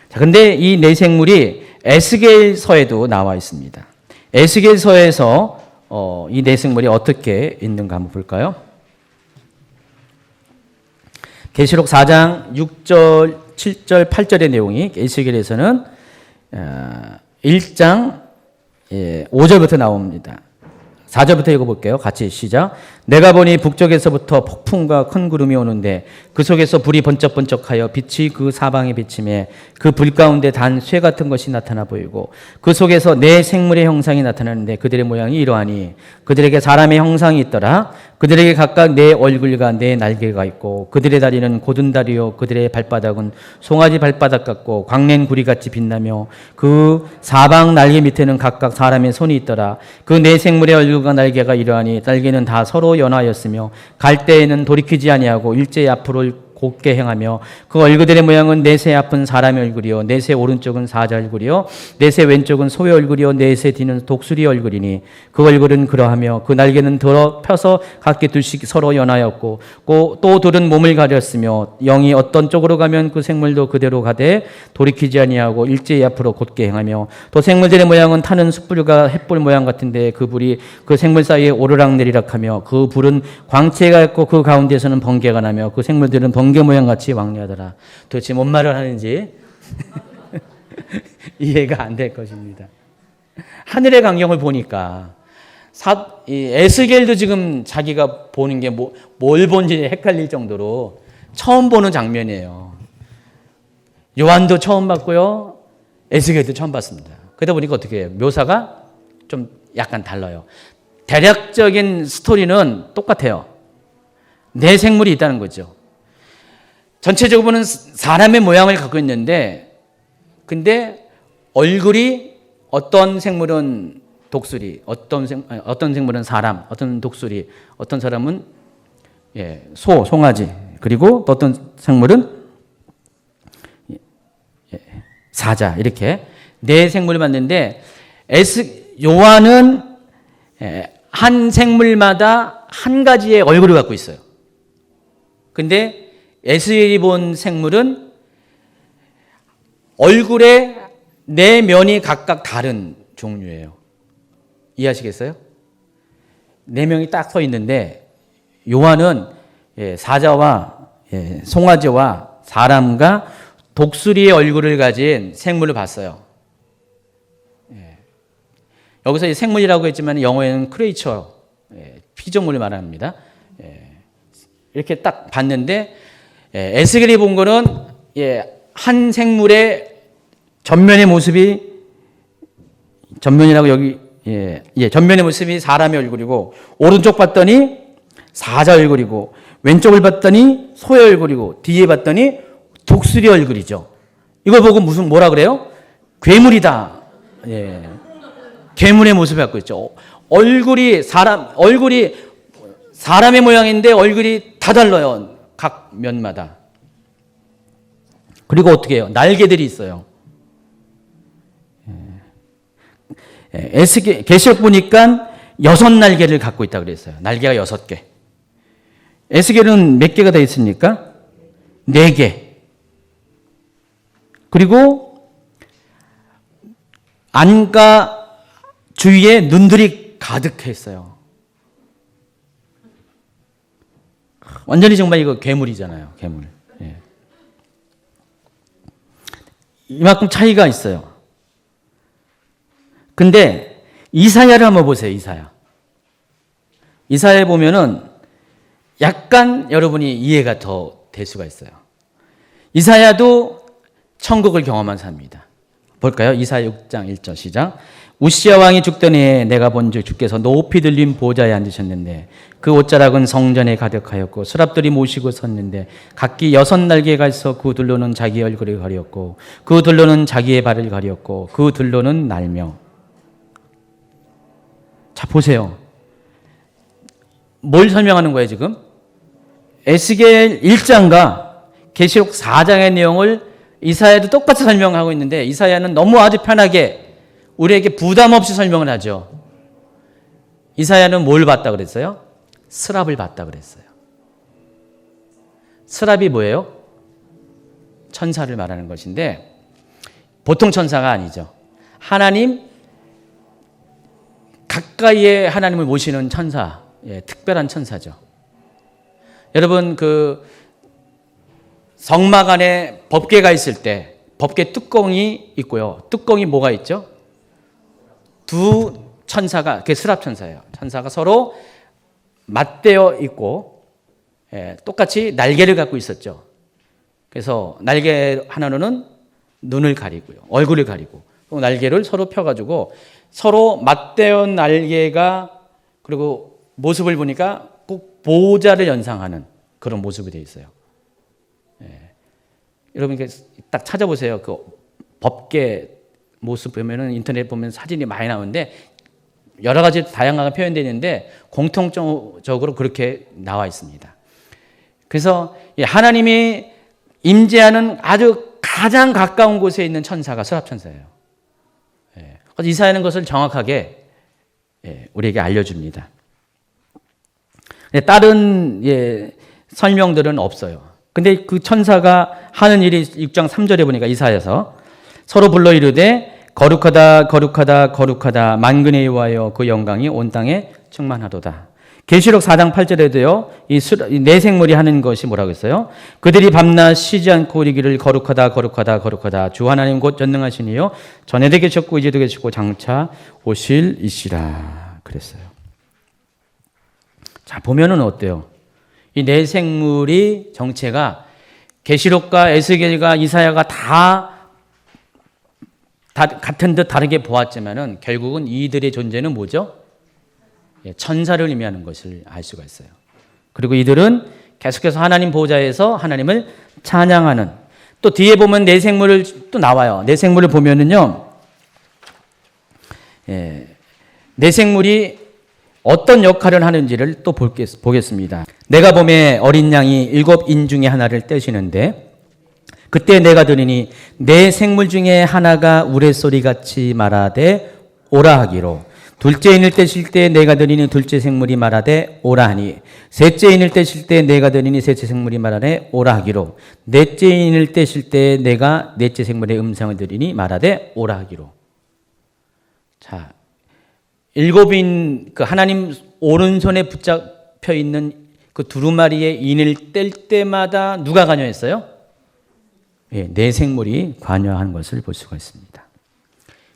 자, 근데 이 내생물이 에스겔서에도 나와 있습니다. 에스겔서에서 이 내생물이 어떻게 있는가 한번 볼까요? 계시록 4장 6절, 7절, 8절의 내용이 에스겔에서는 1장 5절부터 나옵니다. 4절부터 읽어볼게요. 같이 시작. 내가 보니 북쪽에서부터 폭풍과 큰 구름이 오는데 그 속에서 불이 번쩍번쩍하여 빛이 그 사방에 비침에 그 불 가운데 단 쇠 같은 것이 나타나 보이고 그 속에서 네 생물의 형상이 나타나는데 그들의 모양이 이러하니 그들에게 사람의 형상이 있더라. 그들에게 각각 네 얼굴과 네 날개가 있고 그들의 다리는 고든 다리요 그들의 발바닥은 송아지 발바닥 같고 광낸 구리같이 빛나며 그 사방 날개 밑에는 각각 사람의 손이 있더라. 그 네 생물의 얼굴과 날개가 이러하니 날개는 다 서로 연하였으며 갈 때에는 돌이키지 아니하고 일제히 앞으로 곧게 행하며 그 얼굴들의 모양은 넷의 앞은 사람의 얼굴이요 넷의 오른쪽은 사자 얼굴이요 넷의 왼쪽은 소의 얼굴이요 넷의 뒤는 독수리 얼굴이니 그 얼굴은 그러하며 그 날개는 들어 펴서 각기 둘씩 서로 연하였고 또 둘은 몸을 가렸으며 영이 어떤 쪽으로 가면 그 생물도 그대로 가되 돌이키지 아니하고 일제히 앞으로 곧게 행하며 또 생물들의 모양은 타는 숯불과 햇불 모양 같은데 그 불이 그 생물 사이에 오르락내리락하며 그 불은 광채가 있고 그 가운데서는 번개가 나며 그 생물들은 번개 모양 같이 왕래하더라. 도대체 뭔 말을 하는지 이해가 안 될 것입니다. 하늘의 광경을 보니까 에스겔도 지금 자기가 보는 게 뭘 본지 헷갈릴 정도로 처음 보는 장면이에요. 요한도 처음 봤고요. 에스겔도 처음 봤습니다. 그러다 보니까 어떻게 해요? 묘사가 좀 약간 달라요. 대략적인 스토리는 똑같아요. 네 생물이 있다는 거죠. 전체적으로는 사람의 모양을 갖고 있는데 근데 얼굴이 어떤 생물은 독수리, 어떤 생물은 사람, 어떤 독수리, 어떤 사람은 송아지, 그리고 어떤 생물은 사자 이렇게 네 생물을 봤는데 요한은 한 생물마다 한 가지의 얼굴을 갖고 있어요. 근데 에스겔이 본 생물은 얼굴에 네 면이 각각 다른 종류예요. 이해하시겠어요? 네 명이 딱 서 있는데 요한은 사자와 송아지와 사람과 독수리의 얼굴을 가진 생물을 봤어요. 여기서 이 생물이라고 했지만 영어에는 크리에이처, 피조물을 말합니다. 이렇게 딱 봤는데 에스겔이 본 거는 한 생물의 전면의 모습이 전면이라고 여기 전면의 모습이 사람의 얼굴이고 오른쪽 봤더니 사자 얼굴이고 왼쪽을 봤더니 소의 얼굴이고 뒤에 봤더니 독수리 얼굴이죠. 이걸 보고 뭐라 그래요? 괴물이다. 괴물의 모습을 갖고 있죠. 얼굴이 사람의 모양인데 얼굴이 다 달라요. 각 면마다. 그리고 어떻게 해요? 날개들이 있어요. 계시록 보니까 6날개를 갖고 있다고 그랬어요. 날개가 6개. 에스겔은 몇 개가 돼 있습니까? 4개. 그리고 안과 주위에 눈들이 가득해 있어요. 완전히 정말 이거 괴물이잖아요. 괴물. 이만큼 차이가 있어요. 근데 이사야를 한번 보세요. 이사야에 보면은 약간 여러분이 이해가 더 될 수가 있어요. 이사야도 천국을 경험한 사람입니다. 볼까요? 이사야 6장 1절 시작. 우시야 왕이 죽던 해에 내가 본즉 주께서 높이 들린 보좌에 앉으셨는데 그 옷자락은 성전에 가득하였고 서랍들이 모시고 섰는데 각기 6날개가 있어 그 둘로는 자기 얼굴을 가리었고 그 둘로는 자기의 발을 가리었고 그 둘로는 날며. 자 보세요. 뭘 설명하는 거예요 지금? 에스겔 1장과 계시록 4장의 내용을 이사야도 똑같이 설명하고 있는데 이사야는 너무 아주 편하게 우리에게 부담 없이 설명을 하죠. 이사야는 뭘 봤다 그랬어요? 스랍을 봤다 그랬어요. 스랍이 뭐예요? 천사를 말하는 것인데 보통 천사가 아니죠. 하나님 가까이에 하나님을 모시는 천사, 특별한 천사죠. 여러분 그 성막 안에 법궤가 있을 때 법궤 뚜껑이 있고요. 뚜껑이 뭐가 있죠? 두 천사가, 그게 스랍 천사예요. 천사가 서로 맞대어 있고 똑같이 날개를 갖고 있었죠. 그래서 날개 하나로는 눈을 가리고요. 얼굴을 가리고 또 날개를 서로 펴가지고 서로 맞대어 날개가 그리고 모습을 보니까 꼭 보호자를 연상하는 그런 모습이 되어 있어요. 여러분 딱 찾아보세요. 그 법궤 모습 보면은 인터넷 보면 사진이 많이 나오는데 여러 가지 다양하게 표현되어 있는데 공통적으로 그렇게 나와 있습니다. 그래서 하나님이 임재하는 아주 가장 가까운 곳에 있는 천사가 스랍 천사예요. 그래서 이사야는 것을 정확하게 우리에게 알려줍니다. 다른 설명들은 없어요. 근데 그 천사가 하는 일이 6장 3절에 보니까 이사야서 서로 불러 이르되 거룩하다 거룩하다 거룩하다 만군의 여호와여 그 영광이 온 땅에 충만하도다. 계시록 4장 8절에도요. 이 네 생물이 하는 것이 뭐라고 했어요? 그들이 밤낮 쉬지 않고 이르기를 거룩하다 거룩하다 거룩하다 주 하나님 곧 전능하신 이요 전에도 계셨고 이제도 계시고 장차 오실 이시라 그랬어요. 자 보면은 어때요? 이 네 생물이 정체가 계시록과 에스겔과 이사야가 다 같은 듯 다르게 보았지만은 결국은 이들의 존재는 뭐죠? 천사를 의미하는 것을 알 수가 있어요. 그리고 이들은 계속해서 하나님 보좌에서 하나님을 찬양하는, 또 뒤에 보면 네 생물을 또 나와요. 네 생물을 보면은요, 네 생물이 어떤 역할을 하는지를 또 보겠습니다. 내가 봄에 어린 양이 7인 중에 하나를 떼시는데 그때 내가 들으니 네 생물 중에 하나가 우레소리같이 말하되 오라 하기로 둘째 인을 떼실 때 내가 드리니 둘째 생물이 말하되 오라 하니 셋째 인을 떼실 때 내가 드리니 셋째 생물이 말하되 오라 하기로 넷째 인을 떼실 때 내가 넷째 생물의 음성을 드리니 말하되 오라 하기로. 자, 일곱인 그 하나님 오른손에 붙잡혀 있는 그 두루마리의 인을 뗄 때마다 누가 관여했어요? 예, 네 생물이 관여한 것을 볼 수가 있습니다.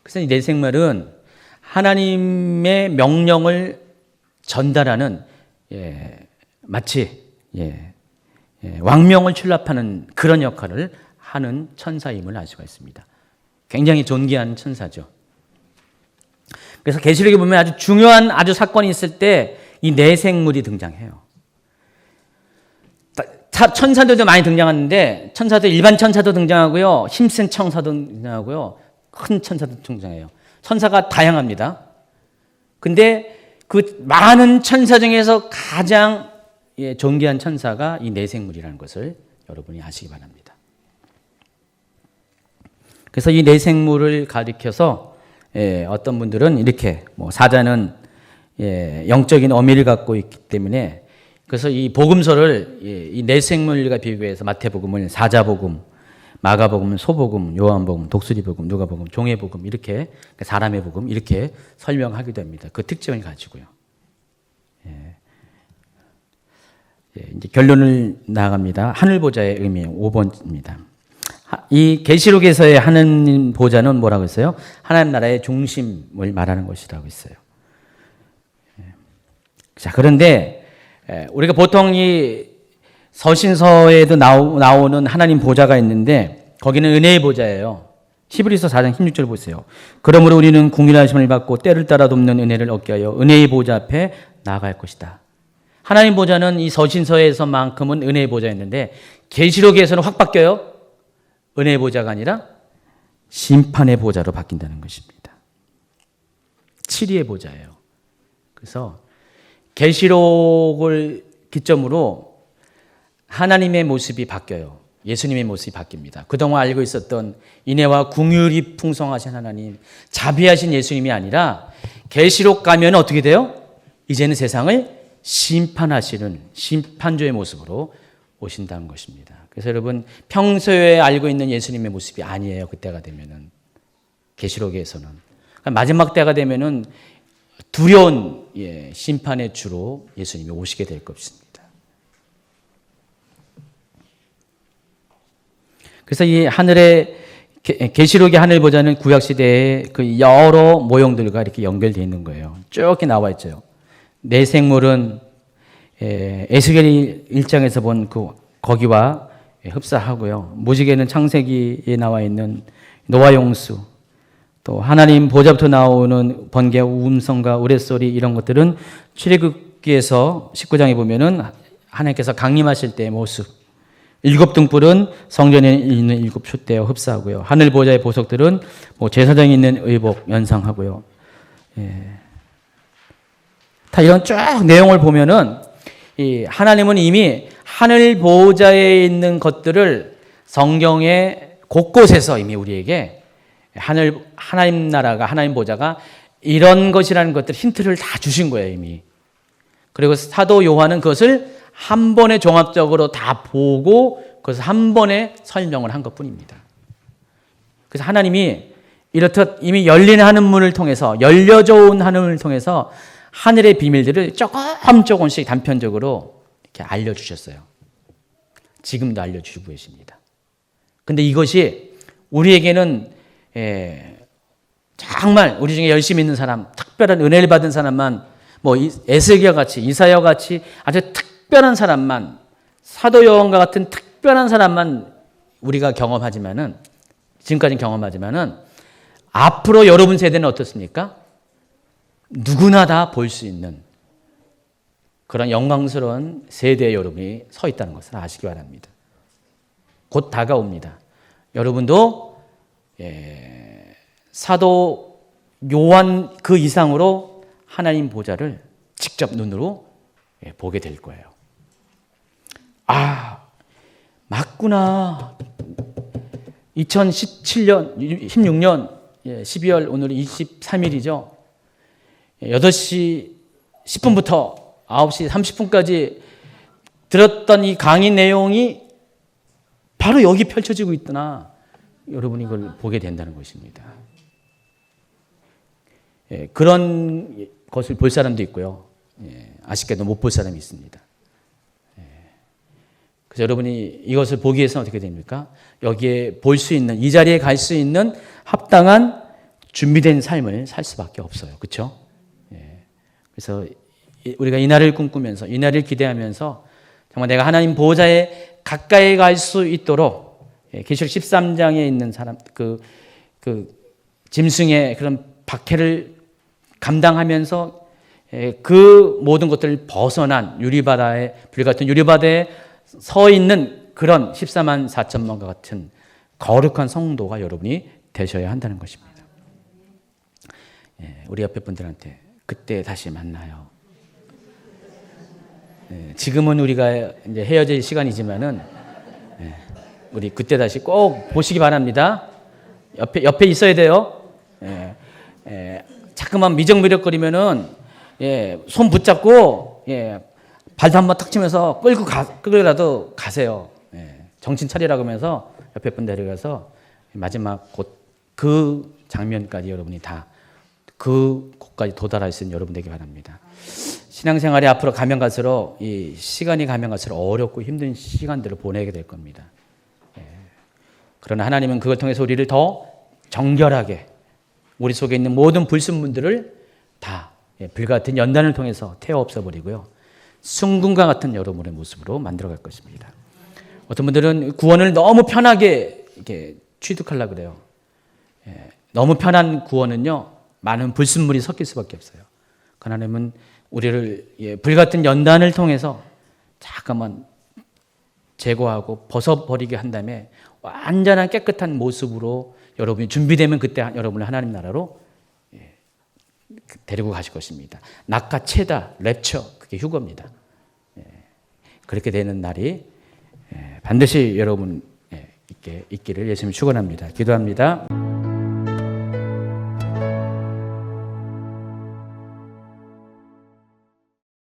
그래서 이 네 생물은 하나님의 명령을 전달하는 마치 왕명을 출납하는 그런 역할을 하는 천사임을 알 수가 있습니다. 굉장히 존귀한 천사죠. 그래서 계시록에 보면 아주 중요한 아주 사건이 있을 때 이 네 생물이 등장해요. 천사들도 많이 등장하는데 천사들 일반 천사도 등장하고요. 힘센 천사도 등장하고요. 큰 천사도 등장해요. 천사가 다양합니다. 근데 그 많은 천사 중에서 가장 존귀한 천사가 이 네 생물이라는 것을 여러분이 아시기 바랍니다. 그래서 이 네 생물을 가리켜서 어떤 분들은 이렇게 사자는 영적인 어미를 갖고 있기 때문에 그래서 이 복음서를 이 네 생물과 비교해서 마태복음을 사자복음, 마가복음, 소복음, 요한복음, 독수리복음, 누가복음, 종회복음 이렇게 사람의 복음 이렇게 설명하기도 합니다. 그 특징을 가지고요. 이제 결론을 나아갑니다. 하늘 보좌의 의미 5번입니다. 이 계시록에서의 하나님 보좌는 뭐라고 했어요? 하나님 나라의 중심을 말하는 것이라고 했어요. 자, 그런데 우리가 보통 이 서신서에도 나오는 하나님 보좌가 있는데 거기는 은혜의 보좌예요. 히브리서 4장 16절 보세요. 그러므로 우리는 궁일하심을 받고 때를 따라 돕는 은혜를 얻게 하여 은혜의 보좌 앞에 나아갈 것이다. 하나님 보좌는 이 서신서에서만큼은 은혜의 보좌였는데 계시록에서는 확 바뀌어요. 은혜의 보좌가 아니라 심판의 보좌로 바뀐다는 것입니다. 치리의 보좌예요. 그래서 계시록을 기점으로 하나님의 모습이 바뀌어요. 예수님의 모습이 바뀝니다. 그동안 알고 있었던 인애와 긍휼이 풍성하신 하나님, 자비하신 예수님이 아니라 계시록 가면 어떻게 돼요? 이제는 세상을 심판하시는 심판조의 모습으로 오신다는 것입니다. 그래서 여러분 평소에 알고 있는 예수님의 모습이 아니에요. 그때가 되면은 계시록에서는 마지막 때가 되면은 두려운 심판의 주로 예수님이 오시게 될 것입니다. 그래서 이 하늘의 계시록의 하늘 보좌는 구약 시대의 그 여러 모형들과 이렇게 연결되어 있는 거예요. 쭉 이렇게 나와 있죠. 네 생물은 에스겔 1장에서 본 그 거기와 흡사하고요. 무지개는 창세기에 나와 있는 노아 용수, 또 하나님 보좌부터 나오는 번개와 음성과 우레소리 이런 것들은 출애굽기에서 19장에 보면은 하나님께서 강림하실 때의 모습, 일곱 등불은 성전에 있는 일곱 촛대와 흡사하고요. 하늘 보좌의 보석들은 제사장에 있는 의복 연상하고요. 다 이런 쭉 내용을 보면은 이 하나님은 이미 하늘 보좌에 있는 것들을 성경의 곳곳에서 이미 우리에게 하나님 나라가 하나님 보좌가 이런 것이라는 것들 힌트를 다 주신 거예요 이미. 그리고 사도 요한은 그것을 한 번에 종합적으로 다 보고 그것을 한 번에 설명을 한 것뿐입니다. 그래서 하나님이 이렇듯 이미 열린 하늘문을 통해서 열려져 온 하늘문을 통해서 하늘의 비밀들을 조금씩 단편적으로 이렇게 알려주셨어요. 지금도 알려주시고 계십니다. 근데 이것이 우리에게는 정말 우리 중에 열심히 있는 사람, 특별한 은혜를 받은 사람만 에스겔 같이 이사야 같이 아주 특별한 사람만 사도 요한과 같은 특별한 사람만 우리가 경험하지만은 지금까지는 경험하지만은 앞으로 여러분 세대는 어떻습니까? 누구나 다 볼 수 있는 그런 영광스러운 세대에 여러분이 서 있다는 것을 아시기 바랍니다. 곧 다가옵니다. 여러분도 사도 요한 그 이상으로 하나님 보좌를 직접 눈으로 보게 될 거예요. 아, 맞구나. 2017년, 16년 12월 오늘 23일이죠. 8시 10분부터 9시 30분까지 들었던 이 강의 내용이 바로 여기 펼쳐지고 있구나. 여러분이 이걸 보게 된다는 것입니다. 그런 것을 볼 사람도 있고요. 아쉽게도 못 볼 사람이 있습니다. 그래서 여러분이 이것을 보기 위해서는 어떻게 됩니까? 여기에 볼 수 있는, 이 자리에 갈 수 있는 합당한 준비된 삶을 살 수밖에 없어요. 그렇죠? 그래서 우리가 이 날을 꿈꾸면서, 이 날을 기대하면서 정말 내가 하나님 보호자에 가까이 갈 수 있도록 계시록 13장에 있는 사람, 그 짐승의 그런 박해를 감당하면서 그 모든 것들을 벗어난 유리바다에, 불같은 유리바다에 서 있는 그런 14만 4천만과 같은 거룩한 성도가 여러분이 되셔야 한다는 것입니다. 우리 옆에 분들한테 그때 다시 만나요. 지금은 우리가 이제 헤어질 시간이지만은 우리 그때 다시 꼭 보시기 바랍니다. 옆에 있어야 돼요. 자꾸만 미적미적거리면은 손 붙잡고 발도 한번 탁 치면서 끌고라도 가세요. 정신 차리라고 하면서 옆에 분 데려가서 마지막 곧 그 장면까지 여러분이 다 그 곳까지 도달할 수 있는 여러분 되기 바랍니다. 신앙생활이 앞으로 가면 갈수록 이 시간이 가면 갈수록 어렵고 힘든 시간들을 보내게 될 겁니다. 그러나 하나님은 그걸 통해서 우리를 더 정결하게 우리 속에 있는 모든 불순물들을 다 불같은 연단을 통해서 태워 없애버리고요. 순금과 같은 여러분의 모습으로 만들어갈 것입니다. 어떤 분들은 구원을 너무 편하게 이렇게 취득하려고 그래요. 너무 편한 구원은요, 많은 불순물이 섞일 수밖에 없어요. 하나님은 우리를 불같은 연단을 통해서 잠깐만 제거하고 벗어버리게 한 다음에 완전한 깨끗한 모습으로 여러분이 준비되면 그때 여러분을 하나님 나라로 데리고 가실 것입니다. 낙과 채다, 랩처, 그게 휴거입니다. 그렇게 되는 날이 반드시 여러분 있기를 예수님 축원합니다. 기도합니다.